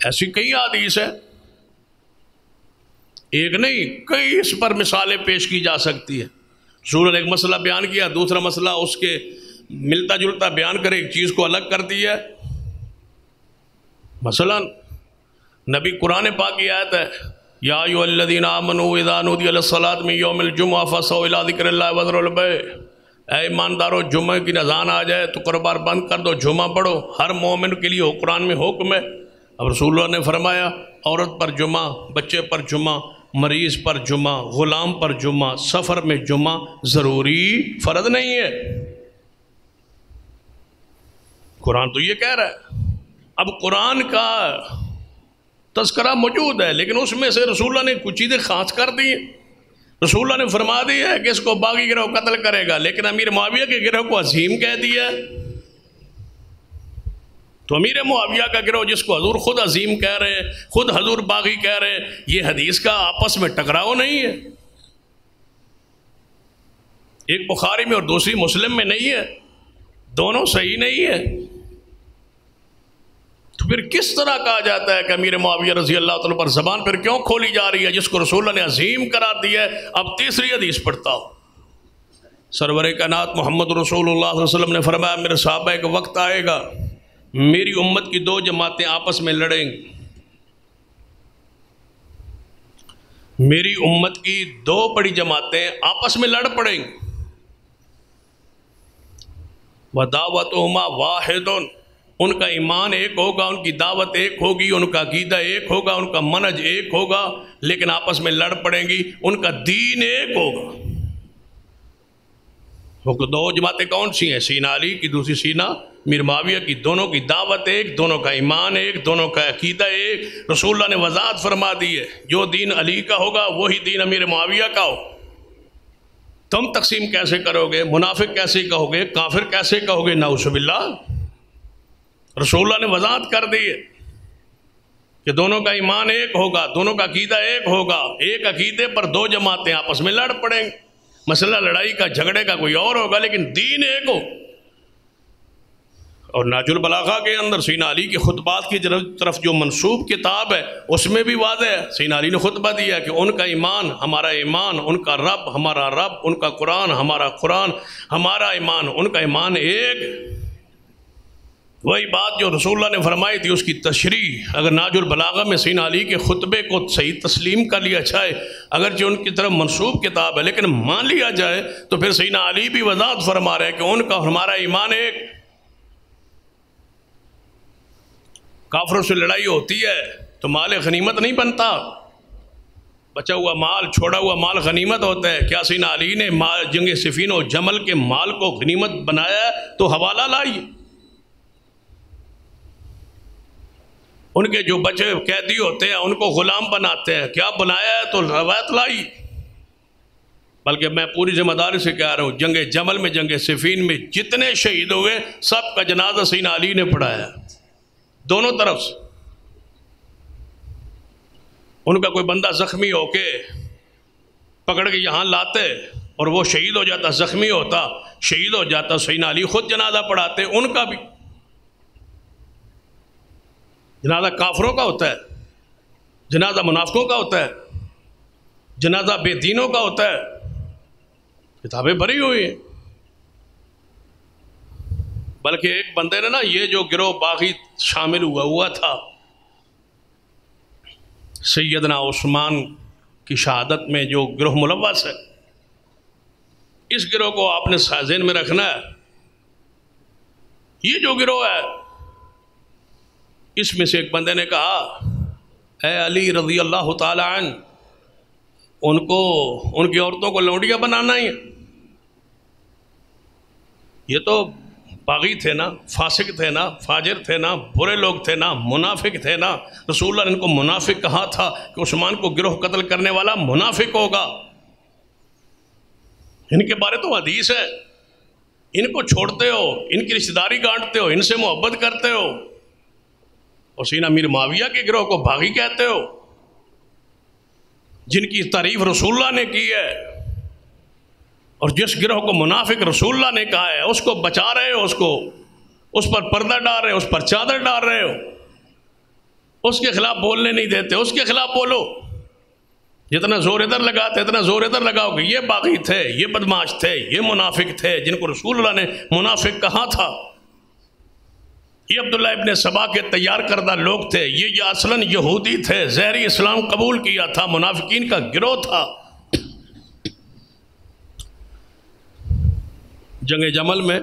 ایسی کئی حدیث ہے، ایک نہیں کئی اس پر مثالیں پیش کی جا سکتی ہے۔ رسول نے ایک مسئلہ بیان کیا، دوسرا مسئلہ اس کے ملتا جلتا بیان کرے، ایک چیز کو الگ کر دیا۔ مثلا نبی قرآن پاک کی آیت ہے یا ایھا الذین آمنوا اذا نودی للصلاۃ من یوم الجمعہ فاسعوا الی ذکر اللہ وذروا البیع، اے ایماندارو جمعہ کی اذان آ جائے تو کاروبار بند کر دو، جمعہ پڑھو۔ ہر مومن کے لیے قرآن میں حکم ہے۔ اب رسول اللہ نے فرمایا عورت پر جمعہ، بچے پر جمعہ، مریض پر جمعہ، غلام پر جمعہ، سفر میں جمعہ ضروری فرض نہیں ہے۔ قرآن تو یہ کہہ رہا ہے۔ اب قرآن کا تذکرہ موجود ہے، لیکن اس میں سے رسول اللہ نے کچھ چیزیں خاص کر دی ہیں۔ رسول اللہ نے فرما دیا ہے کہ اس کو باغی گروہ قتل کرے گا، لیکن امیر معاویہ کے گروہ کو عظیم کہہ دیا ہے۔ تو امیر معاویہ کا گروہ جس کو حضور خود عظیم کہہ رہے ہیں، خود حضور باغی کہہ رہے ہیں، یہ حدیث کا آپس میں ٹکراؤ نہیں ہے، ایک بخاری میں اور دوسری مسلم میں نہیں ہے، دونوں صحیح نہیں ہے۔ تو پھر کس طرح کہا جاتا ہے کہ امیر معاویہ رضی اللہ تعالیٰ پر زبان پھر کیوں کھولی جا رہی ہے جس کو رسول اللہ نے عظیم قرار دیا ہے؟ اب تیسری حدیث پڑھتا ہوں۔ سرور کائنات محمد رسول اللہ صلی اللہ علیہ وسلم نے فرمایا میرے صحابہ ایک وقت آئے گا میری امت کی دو جماعتیں آپس میں لڑیں گی، میری امت کی دو بڑی جماعتیں آپس میں لڑ پڑیں گی۔ وَدَعْوَتُهُمَا وَاحِدٌ، ان کا ایمان ایک ہوگا، ان کی دعوت ایک ہوگی، ان کا عقیدہ ایک ہوگا، ان کا منہج ایک ہوگا، لیکن آپس میں لڑ پڑیں گی، ان کا دین ایک ہوگا۔ وہ دو جماعتیں کون سی ہیں؟ سیدنا علی کی، دوسری سیدنا امیر معاویہ کی، دونوں کی دعوت ایک، دونوں کا ایمان ایک، دونوں کا عقیدہ ایک۔ رسول اللہ نے وضاحت فرما دی ہے جو دین علی کا ہوگا وہی دین امیر معاویہ کا ہو۔ تم تقسیم کیسے کرو گے؟ منافق کیسے کہو گے؟ کافر کیسے کہو گے؟ نعوذ باللہ۔ رسول اللہ نے وضاحت کر دی ہے کہ دونوں کا ایمان ایک ہوگا، دونوں کا عقیدہ ایک ہوگا، ایک عقیدے پر دو جماعتیں آپس میں لڑ پڑیں گے، مسئلہ لڑائی کا جھگڑے کا کوئی اور ہوگا لیکن دین ایک ہو۔ اور نہج البلاغہ کے اندر سیدنا علی کے خطبات کی طرف جو منسوب کتاب ہے اس میں بھی واضح ہے، سیدنا علی نے خطبہ دیا کہ ان کا ایمان ہمارا ایمان، ان کا رب ہمارا رب، ان کا قرآن ہمارا قرآن، ہمارا ایمان ان کا ایمان ایک۔ وہی بات جو رسول اللہ نے فرمائی تھی اس کی تشریح اگر ناج البلاغہ میں سیدنا علی کے خطبے کو صحیح تسلیم کر لیا جائے، اگرچہ ان کی طرف منسوب کتاب ہے لیکن مان لیا جائے تو پھر سیدنا علی بھی وضاحت فرما رہے ہیں کہ ان کا ہمارا ایمان ایک۔ کافروں سے لڑائی ہوتی ہے تو مال غنیمت نہیں بنتا، بچا ہوا مال، چھوڑا ہوا مال غنیمت ہوتا ہے۔ کیا سیدنا علی نے جنگ صفین و جمل کے مال کو غنیمت بنایا تو حوالہ لائی؟ ان کے جو بچے قیدی ہوتے ہیں ان کو غلام بناتے ہیں، کیا بنایا ہے تو روایت لائی؟ بلکہ میں پوری ذمہ داری سے کہہ رہا ہوں، جنگ جمل میں، جنگ صفین میں جتنے شہید ہوئے سب کا جنازہ سیدنا علی نے پڑھایا، دونوں طرف سے۔ ان کا کوئی بندہ زخمی ہو کے پکڑ کے یہاں لاتے اور وہ شہید ہو جاتا، زخمی ہوتا، شہید ہو جاتا، سیدنا علی خود جنازہ پڑھاتے ان کا بھی۔ جنازہ کافروں کا ہوتا ہے، جنازہ منافقوں کا ہوتا ہے، جنازہ بے دینوں کا ہوتا ہے، کتابیں بھری ہوئی ہیں۔ بلکہ ایک بندے نے نا یہ جو گروہ باغی شامل ہوا تھا سیدنا عثمان کی شہادت میں، جو گروہ ملوث ہے، اس گروہ کو آپ نے ذہن میں رکھنا ہے۔ یہ جو گروہ ہے اس میں سے ایک بندے نے کہا اے علی رضی اللہ تعالی عنہ، ان کی عورتوں کو لونڈیاں بنانا ہی ہے۔ یہ تو باغی تھے نا، فاسق تھے نا، فاجر تھے نا، برے لوگ تھے نا، منافق تھے نا۔ رسول اللہ نے ان کو منافق کہا تھا کہ عثمان کو گروہ قتل کرنے والا منافق ہوگا۔ ان کے بارے تو حدیث ہے، ان کو چھوڑتے ہو، ان کی رشتہ داری گانٹتے ہو، ان سے محبت کرتے ہو، اور سیدنا امیر معاویہ کے گروہ کو باغی کہتے ہو، جن کی تعریف رسول اللہ نے کی ہے، اور جس گروہ کو منافق رسول اللہ نے کہا ہے اس کو بچا رہے ہو، اس پر پردہ ڈال رہے ہو، اس پر چادر ڈال رہے ہو، اس کے خلاف بولنے نہیں دیتے، اس کے خلاف بولو۔ جتنا زور ادھر لگاتے اتنا زور ادھر لگاؤ کہ یہ باغی تھے، یہ بدماش تھے، یہ منافق تھے، جن کو رسول اللہ نے منافق کہا تھا۔ یہ عبداللہ ابن سبا کے تیار کردہ لوگ تھے، یہ اصلاً یہودی تھے، ظاہری اسلام قبول کیا تھا، منافقین کا گروہ تھا۔ جنگ جمل میں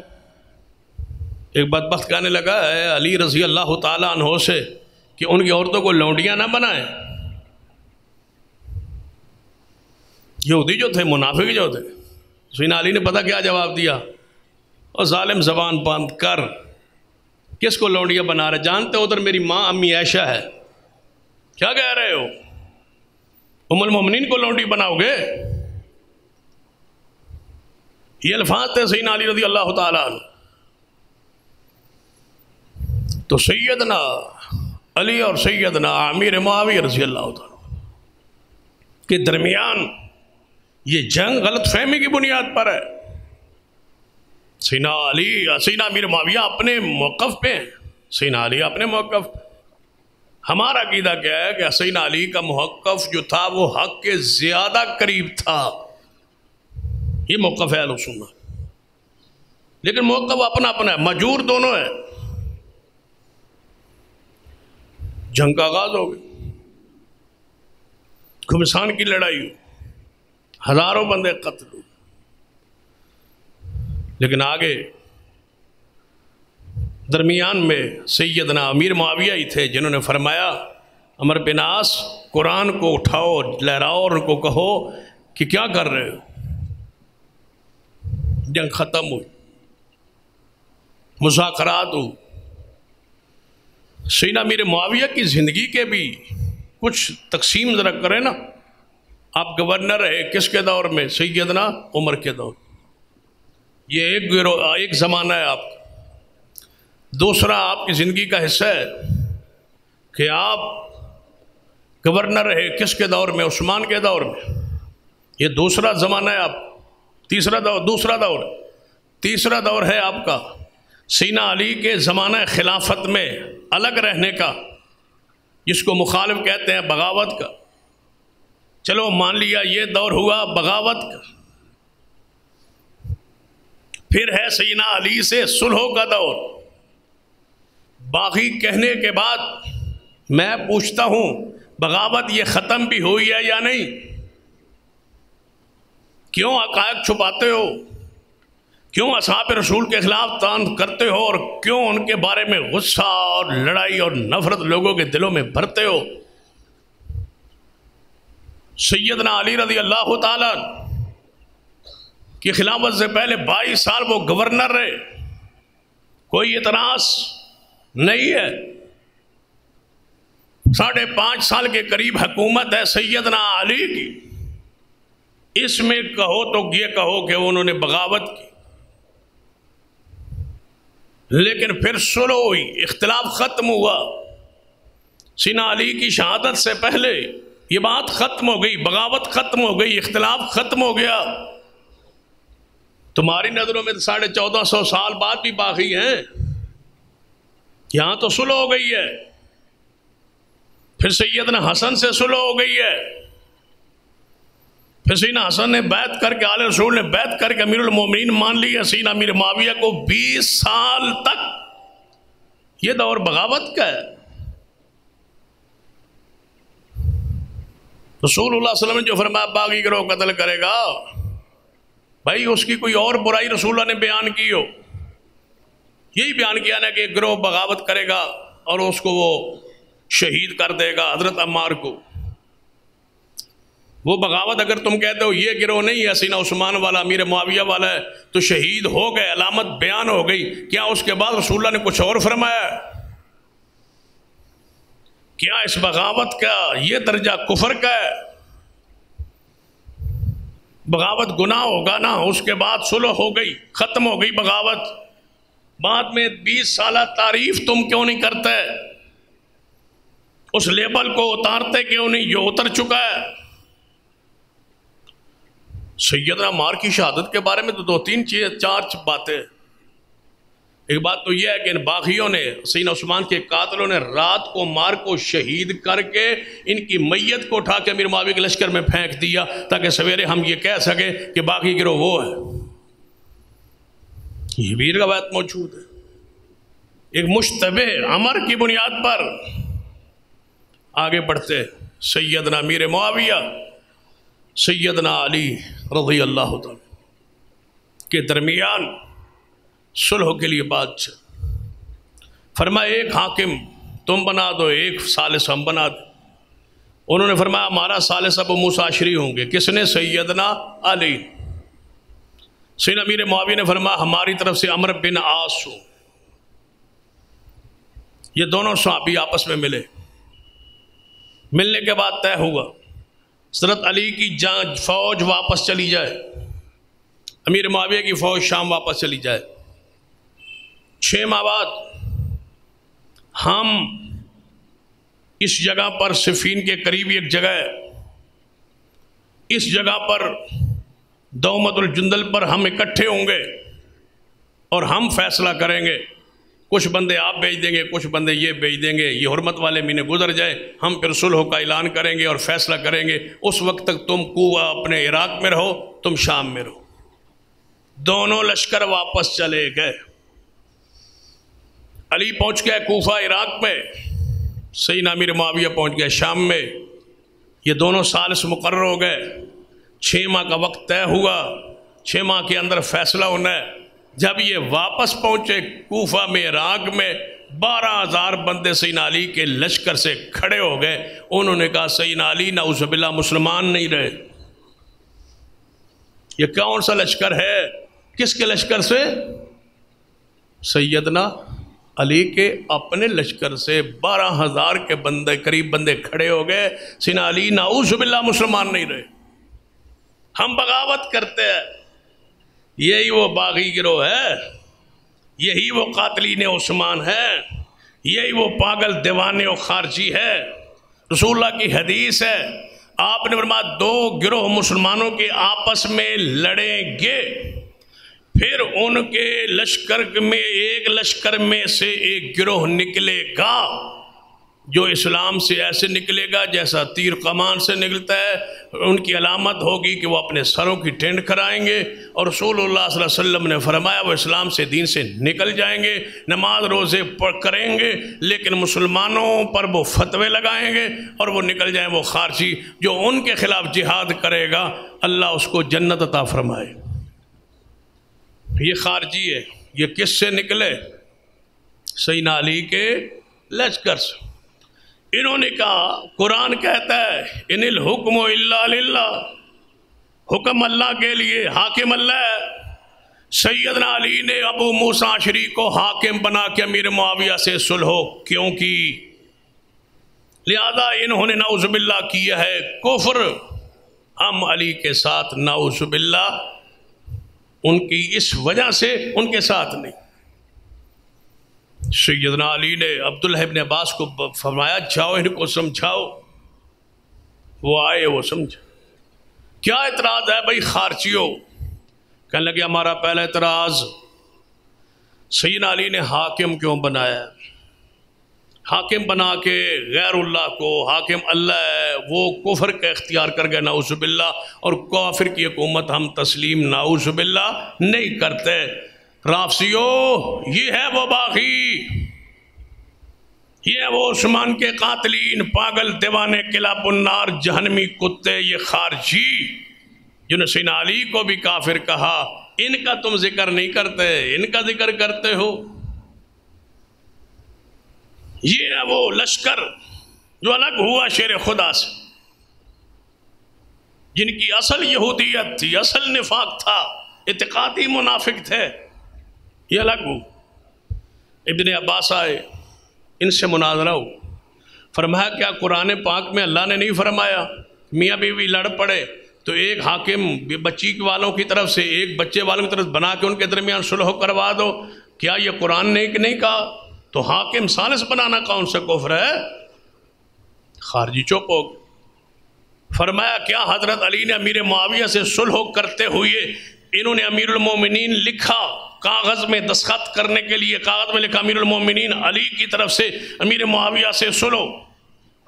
ایک بدبخت کہنے لگا ہے علی رضی اللہ تعالیٰ عنہ سے کہ ان کی عورتوں کو لونڈیاں نہ بنائیں۔ یہودی جو تھے، منافق جو تھے، سیدنا علی نے پتہ کیا جواب دیا؟ اور ظالم زبان بند کر، کس کو لونڈیاں بنا رہے؟ جانتے ہو ادھر میری ماں امی عائشہ ہے، کیا کہہ رہے ہو؟ ام المومنین کو لونڈی بناؤ گے؟ یہ الفاظ تھے سیدنا علی رضی اللہ تعالیٰ عنہ۔ تو سیدنا علی اور سیدنا امیر معاویہ رضی اللہ تعالیٰ کے درمیان یہ جنگ غلط فہمی کی بنیاد پر ہے۔ سیدنا امیر معاویہ اپنے موقف پہ ہیں، سیدنا علی اپنے موقف۔ ہمارا عقیدہ کیا ہے کہ سیدنا علی کا موقف جو تھا وہ حق کے زیادہ قریب تھا، یہ موقف ہے اہل سنت۔ لیکن موقف اپنا اپنا ہے، مجور دونوں ہیں۔ جنگ کا آغاز ہو گیا، گھمسان کی لڑائی ہوئی، ہزاروں بندے قتل ہوئے، لیکن آگے درمیان میں سیدنا امیر معاویہ ہی تھے جنہوں نے فرمایا عمر بن عاص قرآن کو اٹھاؤ، لہراؤ اور ان کو کہو کہ کیا کر رہے ہو۔ جنگ ختم ہوئی، مذاکرات ہوئی۔ سیدنا امیر معاویہ کی زندگی کے بھی کچھ تقسیم ذرا کریں نا۔ آپ گورنر رہے کس کے دور میں؟ سیدنا عمر کے دور۔ یہ ایک زمانہ ہے آپ کا۔ دوسرا آپ کی زندگی کا حصہ ہے کہ آپ گورنر رہے کس کے دور میں؟ عثمان کے دور میں۔ یہ دوسرا زمانہ ہے آپ۔ تیسرا دور ہے آپ کا سیدنا علی کے زمانہ خلافت میں الگ رہنے کا، جس کو مخالف کہتے ہیں بغاوت کا۔ چلو مان لیا یہ دور ہوا بغاوت کا۔ پھر ہے سیدنا علی سے صلح کا دور، باقی کہنے کے بعد میں پوچھتا ہوں بغاوت یہ ختم بھی ہوئی ہے یا نہیں؟ کیوں حقائق چھپاتے ہو؟ کیوں اصحاب رسول کے خلاف طعن کرتے ہو؟ اور کیوں ان کے بارے میں غصہ اور لڑائی اور نفرت لوگوں کے دلوں میں بھرتے ہو؟ سیدنا علی رضی اللہ تعالیٰ کی خلافت سے پہلے 22 سال وہ گورنر رہے، کوئی اعتراض نہیں ہے۔ 5.5 سال کے قریب حکومت ہے سیدنا علی کی، اس میں کہو تو یہ کہو کہ انہوں نے بغاوت کی، لیکن پھر صلح ہوئی، اختلاف ختم ہوا۔ سیدنا علی کی شہادت سے پہلے یہ بات ختم ہو گئی، بغاوت ختم ہو گئی، اختلاف ختم ہو گیا۔ تمہاری نظروں میں 1450 سال بعد بھی باقی ہیں، یہاں تو صلح ہو گئی ہے۔ پھر سیدنا حسن سے صلح ہو گئی ہے، پھر سیدنا حسن نے بیعت کر کے، آل رسول نے بیعت کر کے امیر المومنین مان لیا سیدنا امیر معاویہ کو۔ 20 سال تک یہ دور بغاوت کا ہے۔ رسول اللہ صلی اللہ علیہ وسلم نے جو فرمایا باغی گروہ قتل کرے گا، بھائی اس کی کوئی اور برائی رسول اللہ نے بیان کی ہو؟ یہی بیان کیا نا کہ ایک گروہ بغاوت کرے گا اور اس کو وہ شہید کر دے گا، حضرت عمار کو۔ وہ بغاوت اگر تم کہتے ہو یہ گروہ نہیں ہے، سیدنا عثمان والا، امیر معاویہ والا ہے، تو شہید ہو گئے، علامت بیان ہو گئی۔ کیا اس کے بعد رسول اللہ نے کچھ اور فرمایا؟ کیا اس بغاوت کا یہ درجہ کفر کا ہے؟ بغاوت گناہ ہوگا نا، اس کے بعد صلح ہو گئی، ختم ہو گئی بغاوت۔ بعد میں 20 سالہ تعریف تم کیوں نہیں کرتے؟ اس لیبل کو اتارتے کیوں نہیں جو اتر چکا ہے؟ سیدنا عمار کی شہادت کے بارے میں تو 2-3 چیزیں، 4 باتیں۔ ایک بات تو یہ ہے کہ ان باغیوں نے، سیدنا عثمان کے قاتلوں نے رات کو عمار کو شہید کر کے ان کی میت کو اٹھا کے امیر معاویہ کے لشکر میں پھینک دیا، تاکہ سویرے ہم یہ کہہ سکیں کہ باغی گروہ وہ ہے۔ یہ بھی روایت موجود ہے۔ ایک مشتبہ عمر کی بنیاد پر آگے بڑھتے سیدنا امیر معاویہ، سیدنا علی رضی اللہ تعالی کے درمیان صلح کے لیے بات چل۔ فرمایا ایک حاکم تم بنا دو، ایک ثالث ہم بنا دو۔ انہوں نے فرمایا ہمارا ثالث ابو موسیٰ اشعری ہوں گے۔ کس نے؟ سیدنا علی۔ سیدنا امیر معاویہ نے فرمایا ہماری طرف سے عمرو بن عاص ہوں۔ یہ دونوں صحابی آپس میں ملے، ملنے کے بعد طے ہوا حضرت علی کی فوج واپس چلی جائے، امیر معاویہ کی فوج شام واپس چلی جائے۔ 6 ماہ بعد ہم اس جگہ پر، صفین کے قریب ایک جگہ ہے، اس جگہ پر دومت الجندل پر ہم اکٹھے ہوں گے اور ہم فیصلہ کریں گے۔ کچھ بندے آپ بھیج دیں گے، کچھ بندے یہ بھیج دیں گے، یہ حرمت والے مہینے گزر جائے، ہم پھر صلح کا اعلان کریں گے اور فیصلہ کریں گے۔ اس وقت تک تم کوفہ اپنے عراق میں رہو، تم شام میں رہو۔ دونوں لشکر واپس چلے گئے۔ علی پہنچ گئے کوفہ عراق میں، سیدنا امیر معاویہ پہنچ گئے شام میں۔ یہ دونوں ثالث مقرر ہو گئے۔ 6 ماہ کا وقت طے ہوا، 6 ماہ کے اندر فیصلہ ہونا ہے۔ جب یہ واپس پہنچے کوفہ میں، عراق میں، 12,000 بندے سیدنا علی کے لشکر سے کھڑے ہو گئے۔ انہوں نے کہا سیدنا علی نعوذ باللہ مسلمان نہیں رہے۔ یہ کون سا لشکر ہے؟ کس کے لشکر سے؟ سیدنا علی کے اپنے لشکر سے 12,000 کے بندے، قریب بندے کھڑے ہو گئے۔ سیدنا علی نعوذ باللہ مسلمان نہیں رہے۔ ہم بغاوت کرتے ہیں، یہی وہ باغی گروہ ہے، یہی وہ قاتلین عثمان ہے، یہی وہ پاگل دیوانے و خارجی ہے۔ رسول اللہ کی حدیث ہے، آپ نے فرمایا 2 گروہ مسلمانوں کے آپس میں لڑیں گے، پھر ان کے لشکر میں ایک لشکر میں سے ایک گروہ نکلے گا جو اسلام سے ایسے نکلے گا جیسا تیر کمان سے نکلتا ہے، ان کی علامت ہوگی کہ وہ اپنے سروں کی ٹینڈ کرائیں گے، اور رسول اللہ صلی اللہ علیہ وسلم نے فرمایا وہ اسلام سے، دین سے نکل جائیں گے، نماز روزے کریں گے، لیکن مسلمانوں پر وہ فتوے لگائیں گے اور وہ نکل جائیں وہ خارجی۔ جو ان کے خلاف جہاد کرے گا اللہ اس کو جنت عطا فرمائے۔ یہ خارجی ہے، یہ کس سے نکلے؟ سیدنا علی کے لشکر سے۔ انہوں نے کہا قرآن کہتا ہے ان الحکم الا للہ، حکم اللہ کے لیے، حاکم اللہ ہے۔ سیدنا علی نے ابو موسیٰ اشعری کو حاکم بنا کے امیر معاویہ سے صلح کیوں کی؟ لہذا انہوں نے نعوذ باللہ کیا ہے کفر، ہم علی کے ساتھ نعوذ باللہ ان کی اس وجہ سے ان کے ساتھ نہیں۔ سیدنا علی نے عبداللہ ابن عباس کو فرمایا جاؤ ان کو سمجھاؤ، وہ آئے، وہ سمجھا۔ کیا اعتراض ہے بھائی خارجیوں؟ کہنے لگے ہمارا پہلا اعتراض سیدنا علی نے حاکم کیوں بنایا؟ حاکم بنا کے غیر اللہ کو حاکم اللہ ہے وہ کفر کا اختیار کر گئے نعوذ باللہ، اور کافر کی حکومت ہم تسلیم نعوذ باللہ نہیں کرتے۔ رافضیو، یہ ہے وہ باغی، یہ ہے وہ عثمان کے قاتلین، پاگل دیوانے، کلاب النار، جہنمی کتے، یہ خارجی جنہوں نے سیدنا علی کو بھی کافر کہا، ان کا تم ذکر نہیں کرتے، ان کا ذکر کرتے ہو۔ یہ ہے وہ لشکر جو الگ ہوا شیر خدا سے، جن کی اصل یہودیت تھی، اصل نفاق تھا، اعتقادی منافق تھے، یہ الگ ہو۔ ابن عباس آئے، ان سے مناظرہ ہو، فرمایا کیا قرآن پاک میں اللہ نے نہیں فرمایا میاں بیوی لڑ پڑے تو ایک حاکم بچی والوں کی طرف سے ایک بچے والوں کی طرف بنا کے ان کے درمیان صلح کروا دو؟ کیا یہ قرآن نے نہیں کہا؟ تو حاکم ثالث بنانا کون سا کفر ہے؟ خارجی چپ ہو گئے۔ فرمایا کیا حضرت علی نے امیر معاویہ سے صلح کرتے ہوئے انہوں نے امیر المومنین لکھا، کاغذ میں دستخط کرنے کے لیے کاغذ میں لکھا امیر المومنین علی کی طرف سے امیر معاویہ سے صلح؟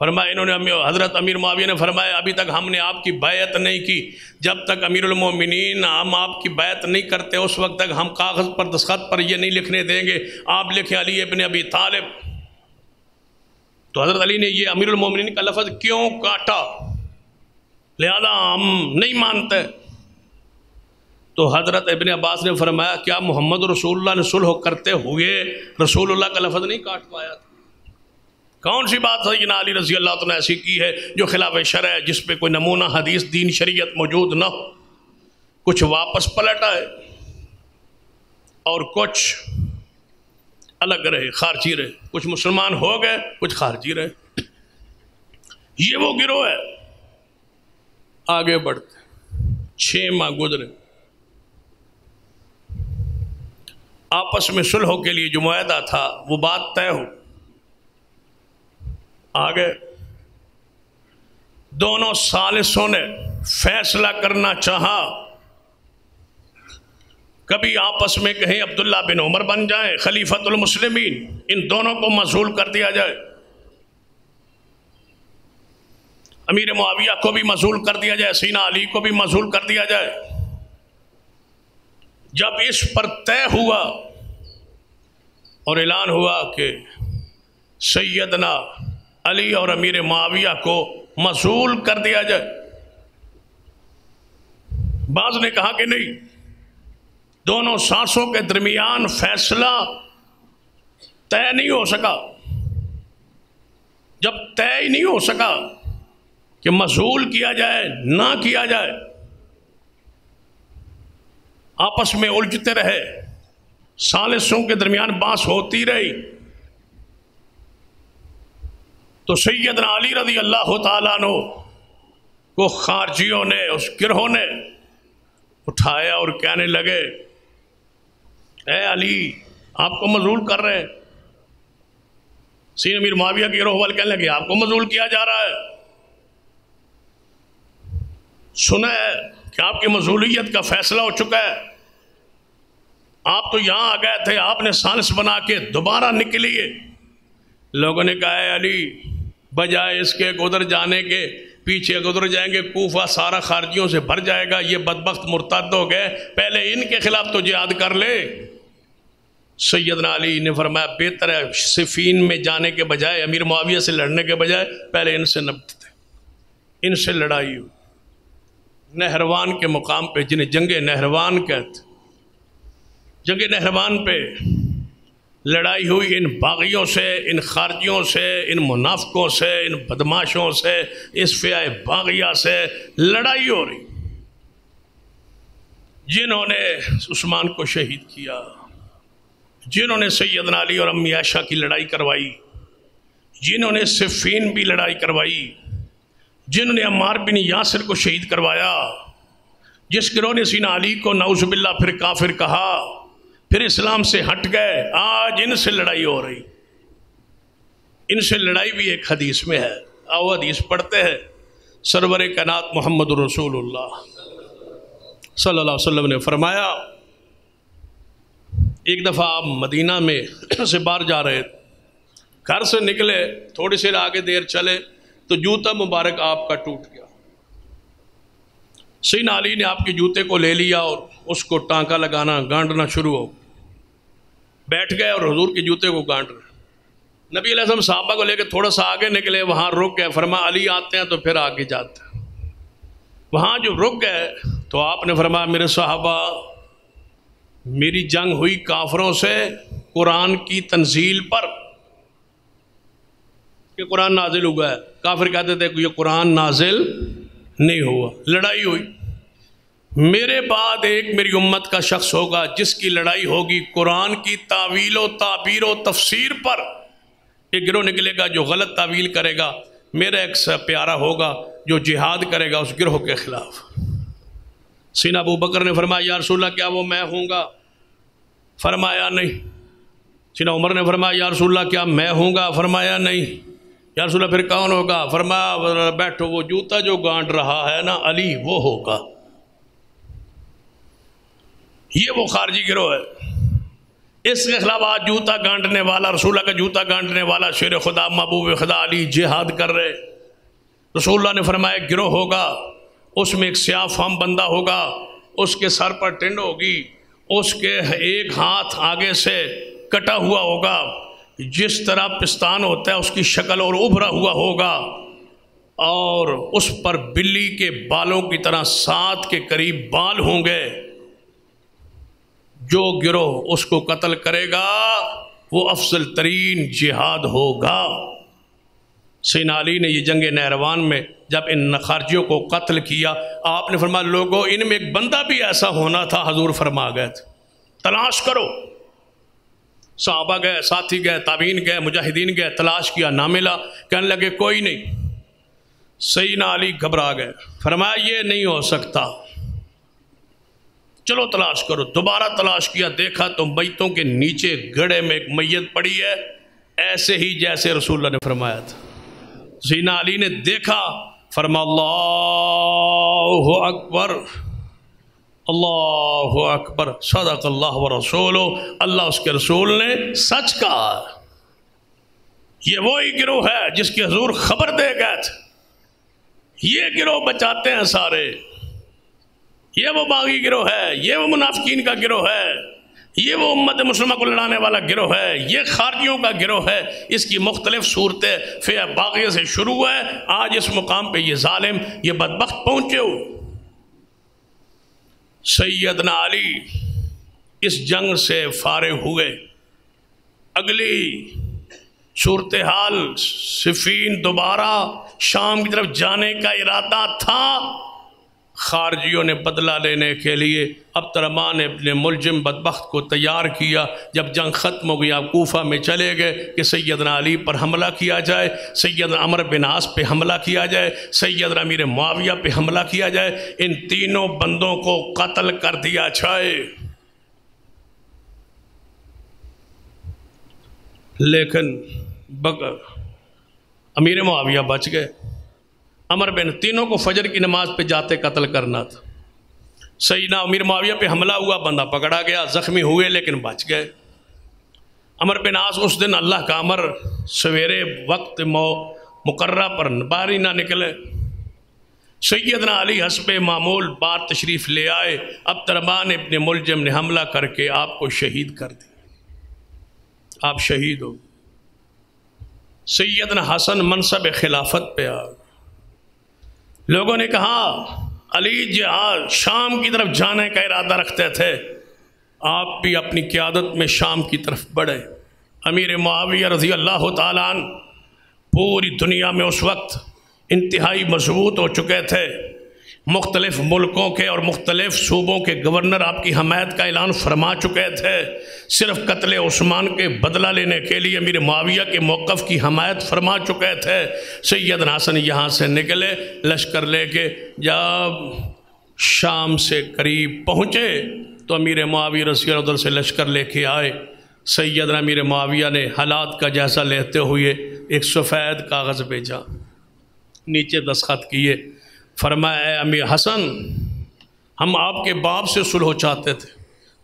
فرمایا انہوں نے حضرت امیر معاویہ نے فرمایا ابھی تک ہم نے آپ کی بیعت نہیں کی، جب تک امیر المومنین ہم آپ کی بیعت نہیں کرتے اس وقت تک ہم کاغذ پر دستخط پر یہ نہیں لکھنے دیں گے، آپ لکھیں علی ابن ابی طالب۔ تو حضرت علی نے یہ امیر المومنین کا لفظ کیوں کاٹا؟ لہذا ہم نہیں مانتے۔ تو حضرت ابن عباس نے فرمایا کیا محمد رسول اللہ نے صلح کرتے ہوئے رسول اللہ کا لفظ نہیں کاٹ پایا تھا؟ کون سی بات سیدنا علی رضی اللہ عنہ نے ایسی کی ہے جو خلاف شرع ہے، جس پہ کوئی نمونہ حدیث دین شریعت موجود نہ ہو؟ کچھ واپس پلٹ آئے اور کچھ الگ رہے، خارجی رہے، کچھ مسلمان ہو گئے کچھ خارجی رہے۔ یہ وہ گروہ ہے۔ آگے بڑھتے 6 ماہ گزرے، آپس میں صلح کے لیے جو معاہدہ تھا وہ بات طے ہو، آگے دونوں ثالثوں نے فیصلہ کرنا چاہا، کبھی آپس میں کہیں عبداللہ بن عمر بن جائیں خلیفۃ المسلمین، ان دونوں کو معزول کر دیا جائے، امیر معاویہ کو بھی معزول کر دیا جائے، سیدنا علی کو بھی معزول کر دیا جائے۔ جب اس پر طے ہوا اور اعلان ہوا کہ سیدنا علی اور امیر معاویہ کو معزول کر دیا جائے، بعض نے کہا کہ نہیں، دونوں سانسوں کے درمیان فیصلہ طے نہیں ہو سکا۔ جب طے ہی نہیں ہو سکا کہ معزول کیا جائے نہ کیا جائے، آپس میں الجھتے رہے، ثالثوں کے درمیان بحث ہوتی رہی، تو سیدنا علی رضی اللہ تعالیٰ عنہ کو خارجیوں نے، اس گروہ نے اٹھایا اور کہنے لگے اے علی آپ کو معزول کر رہے ہیں۔ سیدنا امیر معاویہ کے گروہ والے کہنے لگے آپ کو معزول کیا جا رہا ہے، سنا ہے کہ آپ کی معزولیت کا فیصلہ ہو چکا ہے، آپ تو یہاں آ گئے تھے، آپ نے ثالث بنا کے دوبارہ نکلیے۔ لوگوں نے کہا اے علی بجائے اس کے ادھر جانے کے پیچھے گزر جائیں گے، کوفہ سارا خارجیوں سے بھر جائے گا، یہ بدبخت مرتد ہو گئے، پہلے ان کے خلاف تو جہاد کر لے۔ سیدنا علی نے فرمایا بہتر ہے صفین میں جانے کے بجائے، امیر معاویہ سے لڑنے کے بجائے پہلے ان سے نپٹتے، ان سے لڑائی ہو۔ نہروان کے مقام پہ، جنہیں جنگ نہروان کہتے، جنگ نہروان پہ لڑائی ہوئی ان باغیوں سے، ان خارجیوں سے، ان منافقوں سے، ان بدماشوں سے، اس فئہ باغیہ سے لڑائی ہو رہی، جنہوں نے عثمان کو شہید کیا، جنہوں نے سیدنا علی اور امی عائشہ کی لڑائی کروائی، جنہوں نے صفین بھی لڑائی کروائی، جنہوں نے عمار بن یاسر کو شہید کروایا، جس گروہ نے سیدنا علی کو نعوذ باللہ پھر کافر کہا، پھر اسلام سے ہٹ گئے، آج ان سے لڑائی ہو رہی۔ ان سے لڑائی بھی ایک حدیث میں ہے، آؤ حدیث پڑھتے ہیں۔ سرور کائنات محمد رسول اللہ صلی اللہ علیہ وسلم نے فرمایا، ایک دفعہ آپ مدینہ میں سے باہر جا رہے تھے، گھر سے نکلے، تھوڑی سی آگے دیر چلے تو جوتا مبارک آپ کا ٹوٹ گیا۔ سیدنا علی نے آپ کے جوتے کو لے لیا اور اس کو ٹانکا لگانا، گانٹنا شروع ہو، بیٹھ گئے اور حضور کے جوتے کو گانٹ رہے۔ نبی علیہ السلام صحابہ کو لے کے تھوڑا سا آگے نکلے، وہاں رک گئے، فرمایا علی آتے ہیں تو پھر آگے جاتے ہیں۔ وہاں جو رک گئے تو آپ نے فرمایا میرے صحابہ، میری جنگ ہوئی کافروں سے قرآن کی تنزیل پر، کہ قرآن نازل ہوا ہے، کافر کہتے تھے کہ یہ قرآن نازل نہیں ہوا، لڑائی ہوئی۔ میرے بعد ایک میری امت کا شخص ہوگا جس کی لڑائی ہوگی قرآن کی تعویل و تعبیر و تفسیر پر، ایک گروہ نکلے گا جو غلط تعویل کرے گا، میرا ایک پیارا ہوگا جو جہاد کرے گا اس گروہ کے خلاف۔ سیدنا ابو بکر نے فرمایا یا رسول اللہ کیا وہ میں ہوں گا؟ فرمایا نہیں۔ سیدنا عمر نے فرمایا یا رسول اللہ کیا میں ہوں گا؟ فرمایا نہیں۔ یا رسول اللہ پھر کون ہوگا؟ فرمایا بیٹھو، وہ جوتا جو گانٹ رہا ہے نا علی، وہ ہوگا۔ یہ وہ خارجی گروہ ہے، اس کے خلاف آج جوتا گانٹنے والا، رسول اللہ کا جوتا گانٹنے والا شیر خدا محبوب خدا علی جہاد کر رہے۔ رسول اللہ نے فرمایا ایک گروہ ہوگا، اس میں ایک سیاہ فام بندہ ہوگا، اس کے سر پر ٹنڈ ہوگی، اس کے ایک ہاتھ آگے سے کٹا ہوا ہوگا، جس طرح پستان ہوتا ہے اس کی شکل اور ابھرا ہوا ہوگا، اور اس پر بلی کے بالوں کی طرح 7 کے قریب بال ہوں گے۔ جو گروہ اس کو قتل کرے گا وہ افضل ترین جہاد ہوگا۔ سیدنا علی نے یہ جنگ نہروان میں جب ان خارجیوں کو قتل کیا، آپ نے فرمایا لوگوں ان میں ایک بندہ بھی ایسا ہونا تھا، حضور فرما گئے تھے تلاش کرو۔ صحابہ گئے، ساتھی گئے، تابعین گئے، مجاہدین گئے، تلاش کیا، نہ ملا، کہنے لگے کوئی نہیں۔ سیدنا علی گھبرا گئے، فرمایا یہ نہیں ہو سکتا، چلو تلاش کرو۔ دوبارہ تلاش کیا، دیکھا تو میتوں کے نیچے گڑھے میں ایک میت پڑی ہے، ایسے ہی جیسے رسول اللہ نے فرمایا تھا۔ سیدنا علی نے دیکھا، فرمایا اللہ اکبر، اللہ اکبر، صدق اللہ ورسولہ، اللہ اس کے رسول نے سچ کہا۔ یہ وہی گروہ ہے جس کی حضور خبر دے گئے تھے، یہ گروہ بچاتے ہیں سارے، یہ وہ باغی گروہ ہے، یہ وہ منافقین کا گروہ ہے، یہ وہ امت مسلمہ کو لڑانے والا گروہ ہے، یہ خارجیوں کا گروہ ہے۔ اس کی مختلف صورتیں فئہ باغیہ سے شروع ہے، آج اس مقام پہ یہ ظالم، یہ بدبخت پہنچے ہو۔ سیدنا علی اس جنگ سے فارغ ہوئے، اگلی صورتحال صفین دوبارہ شام کی طرف جانے کا ارادہ تھا۔ خارجیوں نے بدلہ لینے کے لیے عبدالرحمن ابن ملجم بدبخت کو تیار کیا۔ جب جنگ ختم ہو گئی آپ کوفہ میں چلے گئے کہ سیدنا علی پر حملہ کیا جائے، سیدنا عمر بن عاص پہ حملہ کیا جائے، سیدنا امیر معاویہ پہ حملہ کیا جائے، ان تینوں بندوں کو قتل کر دیا جائے۔ لیکن امیر معاویہ بچ گئے، عمر بن، تینوں کو فجر کی نماز پہ جاتے قتل کرنا تھا۔ سیدنا امیر معاویہ پہ حملہ ہوا، بندہ پکڑا گیا، زخمی ہوئے لیکن بچ گئے۔ عمر بن عاص اس دن اللہ کا امر سویرے وقت مقررہ پر باری نہ نکلے۔ سیدنا علی حسب معمول بار تشریف لے آئے، اب تربان ابن ملجم نے حملہ کر کے آپ کو شہید کر دیا، آپ شہید ہو۔ سیدنا حسن منصب خلافت پہ آ، لوگوں نے کہا علی جہاد شام کی طرف جانے کا ارادہ رکھتے تھے، آپ بھی اپنی قیادت میں شام کی طرف بڑھے۔ امیر معاویہ رضی اللہ تعالیٰ عنہ پوری دنیا میں اس وقت انتہائی مضبوط ہو چکے تھے، مختلف ملکوں کے اور مختلف صوبوں کے گورنر آپ کی حمایت کا اعلان فرما چکے تھے، صرف قتل عثمان کے بدلہ لینے کے لیے امیر معاویہ کے موقف کی حمایت فرما چکے تھے۔ سیدنا حسن یہاں سے نکلے لشکر لے کے، جب شام سے قریب پہنچے تو امیر معاویہ رضی اللہ عنہ سے لشکر لے کے آئے۔ سیدنا امیر معاویہ نے حالات کا جائزہ لیتے ہوئے ایک سفید کاغذ بھیجا، نیچے دستخط کیے، فرمایا اے امیر حسن، ہم آپ کے باپ سے صلح چاہتے تھے،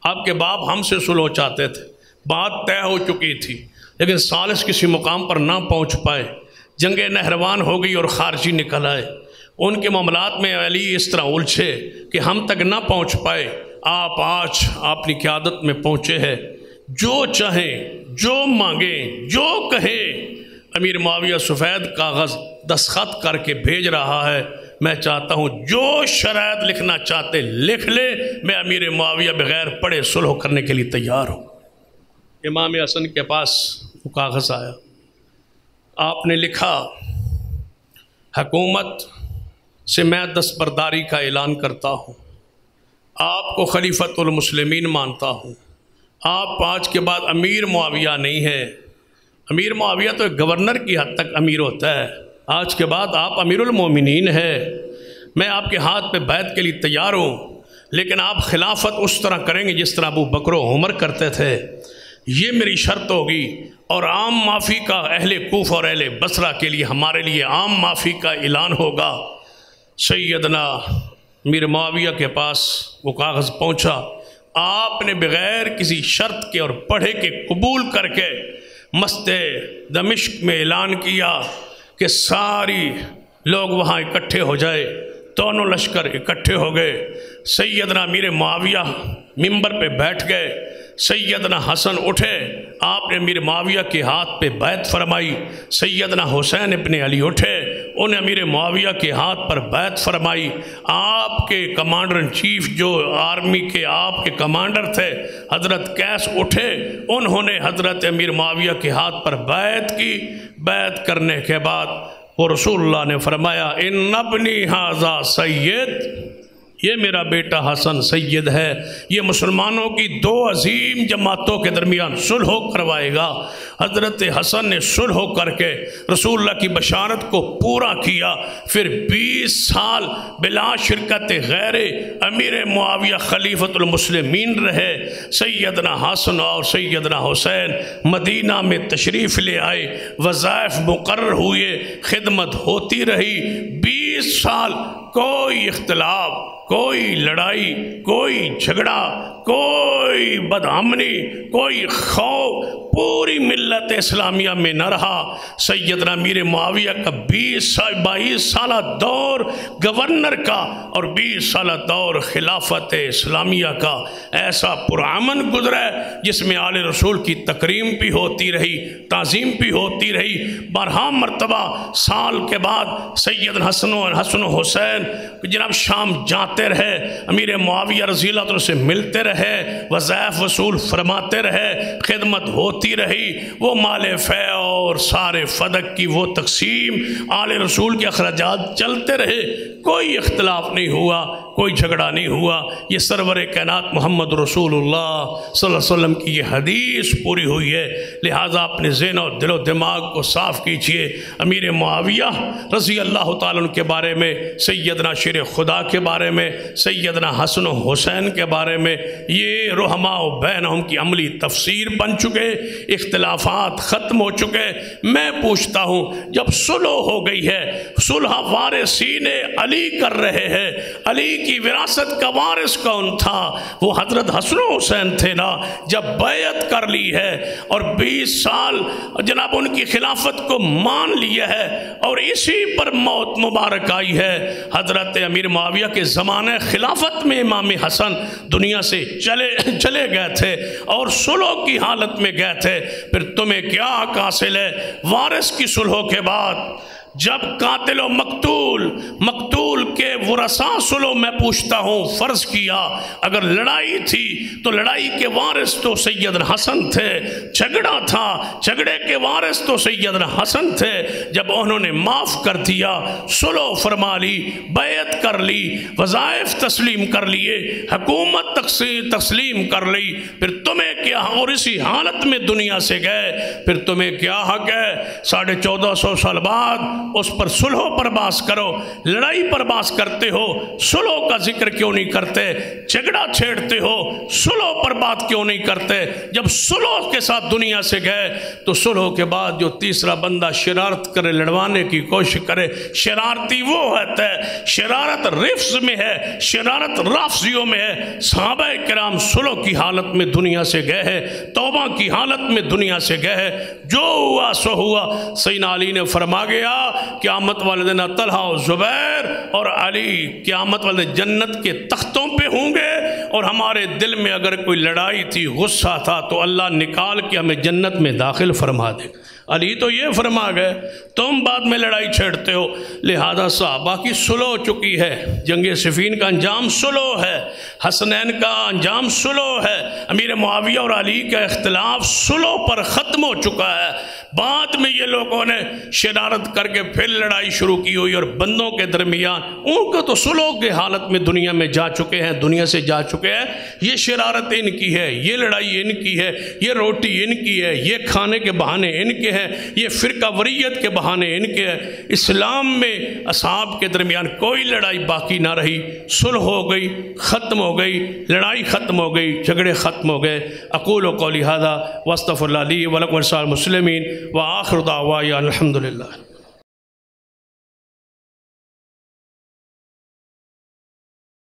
آپ کے باپ ہم سے صلح چاہتے تھے، بات طے ہو چکی تھی، لیکن ثالث کسی مقام پر نہ پہنچ پائے، جنگ نہروان ہو گئی اور خارجی نکل آئے، ان کے معاملات میں علی اس طرح الجھے کہ ہم تک نہ پہنچ پائے، آپ آج اپنی قیادت میں پہنچے ہیں، جو چاہیں جو مانگیں جو کہیں۔ امیر معاویہ سفید کاغذ دستخط کر کے بھیج رہا ہے، میں چاہتا ہوں جو شرائط لکھنا چاہتے لکھ لے، میں امیر معاویہ بغیر پڑھے صلح کرنے کے لیے تیار ہوں۔ امام حسن کے پاس وہ کاغذ آیا، آپ نے لکھا حکومت سے میں دستبرداری کا اعلان کرتا ہوں، آپ کو خلیفۃ المسلمین مانتا ہوں، آپ آج کے بعد امیر معاویہ نہیں ہے، امیر معاویہ تو ایک گورنر کی حد تک امیر ہوتا ہے، آج کے بعد آپ امیر المومنین ہیں، میں آپ کے ہاتھ پہ بیعت کے لیے تیار ہوں، لیکن آپ خلافت اس طرح کریں گے جس طرح ابو بکر و عمر کرتے تھے، یہ میری شرط ہوگی، اور عام معافی کا اہل کوفہ اور اہل بصرہ کے لیے ہمارے لیے عام معافی کا اعلان ہوگا۔ سیدنا امیر معاویہ کے پاس وہ کاغذ پہنچا، آپ نے بغیر کسی شرط کے اور پڑھے کے قبول کر کے مسجد دمشق میں اعلان کیا کہ ساری لوگ وہاں اکٹھے ہو جائے، دونوں لشکر اکٹھے ہو گئے، سیدنا امیر معاویہ ممبر پہ بیٹھ گئے، سیدنا حسن اٹھے، آپ نے امیر معاویہ کے ہاتھ پہ بیعت فرمائی، سیدنا حسین ابن علی اٹھے، انہیں امیر معاویہ کے ہاتھ پر بیعت فرمائی، آپ کے کمانڈر ان چیف جو آرمی کے آپ کے کمانڈر تھے حضرت قیس اٹھے، انہوں نے حضرت امیر معاویہ کے ہاتھ پر بیعت کی، بیعت کرنے کے بعد وہ رسول اللہ نے فرمایا ان ابنی ھذا سید، یہ میرا بیٹا حسن سید ہے، یہ مسلمانوں کی دو عظیم جماعتوں کے درمیان صلح کروائے گا۔ حضرت حسن نے صلح کر کے رسول اللہ کی بشارت کو پورا کیا، پھر 20 سال بلا شرکت غیر امیر معاویہ خلیفۃ المسلمین رہے۔ سیدنا حسن اور سیدنا حسین مدینہ میں تشریف لے آئے، وظائف مقرر ہوئے، خدمت ہوتی رہی، 20 سال کوئی اختلاف، کوئی لڑائی، کوئی جھگڑا، کوئی بدامنی، کوئی خوف پوری ملت اسلامیہ میں نہ رہا۔ سیدنا امیر معاویہ کا 22 سالہ دور گورنر کا اور 20 سالہ دور خلافت اسلامیہ کا ایسا پرامن گزرا جس میں آل رسول کی تکریم بھی ہوتی رہی، تعظیم بھی ہوتی رہی۔ 12 مرتبہ سال کے بعد سیدنا حسن و حسین جناب شام جاتے رہے، امیر معاویہ رضی اللہ عنہ سے ملتے رہے، وظائف وصول فرماتے رہے، خدمت ہوتی رہی، وہ مال فے اور سارے فدق کی وہ تقسیم، آل رسول کے اخراجات چلتے رہے، کوئی اختلاف نہیں ہوا، کوئی جھگڑا نہیں ہوا۔ یہ سرور کائنات محمد رسول اللہ صلی اللہ علیہ وسلم کی یہ حدیث پوری ہوئی ہے، لہٰذا اپنے ذہن اور دل و دماغ کو صاف کیجئے۔ امیر معاویہ رضی اللہ تعالیٰ عنہ کے بارے میں، سیدنا شیر خدا کے بارے میں، سیدنا حسن و حسین کے بارے میں یہ رحماء و بینہم کی عملی تفسیر بن چکے، اختلافات ختم ہو چکے۔ میں پوچھتا ہوں جب صلح ہو گئی ہے، صلح وارثین علی کر رہے ہیں، علی کی وراثت کا وارث کون تھا؟ وہ حضرت حسن و حسین تھے نا۔ جب بیعت کر لی ہے اور 20 سال جناب ان کی خلافت کو مان لیا ہے اور اسی پر موت مبارک آئی ہے۔ حضرت امیر معاویہ کے زمانے خلافت میں امام حسن دنیا سے چلے گئے تھے اور صلح کی حالت میں گئے تھے۔ پھر تمہیں کیا حق حاصل ہے وارث کی صلح کے بعد؟ جب قاتل و مقتول کے ورثاء صلح میں پوچھتا ہوں، فرض کیا اگر لڑائی تھی تو لڑائی کے وارث تو سیدنا حسن تھے، جھگڑا تھا جھگڑے کے وارث تو سیدنا حسن تھے۔ جب انہوں نے معاف کر دیا، صلح فرما لی، بیعت کر لی، وظائف تسلیم کر لیے، حکومت تسلیم کر لی، پھر تمہیں کیا؟ اور اسی حالت میں دنیا سے گئے، پھر تمہیں کیا حق ہے 1450 سال بعد اس پر صلح پر باس کرو؟ لڑائی پر باس کرتے ہو، صلح کا ذکر کیوں نہیں کرتے؟ جھگڑا چھیڑتے ہو، صلح پر بات کیوں نہیں کرتے؟ جب صلح کے ساتھ دنیا سے گئے تو صلح کے بعد جو تیسرا بندہ شرارت کرے، لڑوانے کی کوشش کرے، شرارتی وہ ہوتا ہے، شرارت رفظ میں ہے، شرارت رافضیوں میں ہے۔ صحابہ کرام صلح کی حالت میں دنیا سے گئے ہیں، توبہ کی حالت میں دنیا سے گئے ہیں، جو ہوا سو ہوا۔ سیدنا علی نے فرما گیا قیامت والے دن طلحہ و زبیر اور علی قیامت والے جنت کے تختوں پہ ہوں گے، اور ہمارے دل میں اگر کوئی لڑائی تھی، غصہ تھا، تو اللہ نکال کے ہمیں جنت میں داخل فرما دے۔ علی تو یہ فرما گئے، تم بعد میں لڑائی چھیڑتے ہو۔ لہذا صحابہ کی صلح ہو چکی ہے، جنگ صفین کا انجام صلح ہے، حسنین کا انجام صلح ہے، امیر معاویہ اور علی کا اختلاف صلح پر ختم ہو چکا ہے۔ بعد میں یہ لوگوں نے شرارت کر کے پھر لڑائی شروع کی ہوئی، اور بندوں کے درمیان ان کو تو صلح کی حالت میں دنیا میں جا چکے ہیں، دنیا سے جا چکے ہیں۔ یہ شرارت ان کی ہے، یہ لڑائی ان کی ہے، یہ روٹی ان کی ہے، یہ کھانے کے بہانے ان کے ہیں، یہ فرقہ وریت کے بہانے ان کے ہیں۔ اسلام میں اصحاب کے درمیان کوئی لڑائی باقی نہ رہی، صلح ہو گئی، ختم ہو گئی، لڑائی ختم ہو گئی، جھگڑے ختم ہو گئے۔ اقول قولی ھذا واستغفر اللہ لی ولکم ولسائر المسلمین وآخر دعوانا الحمدللہ۔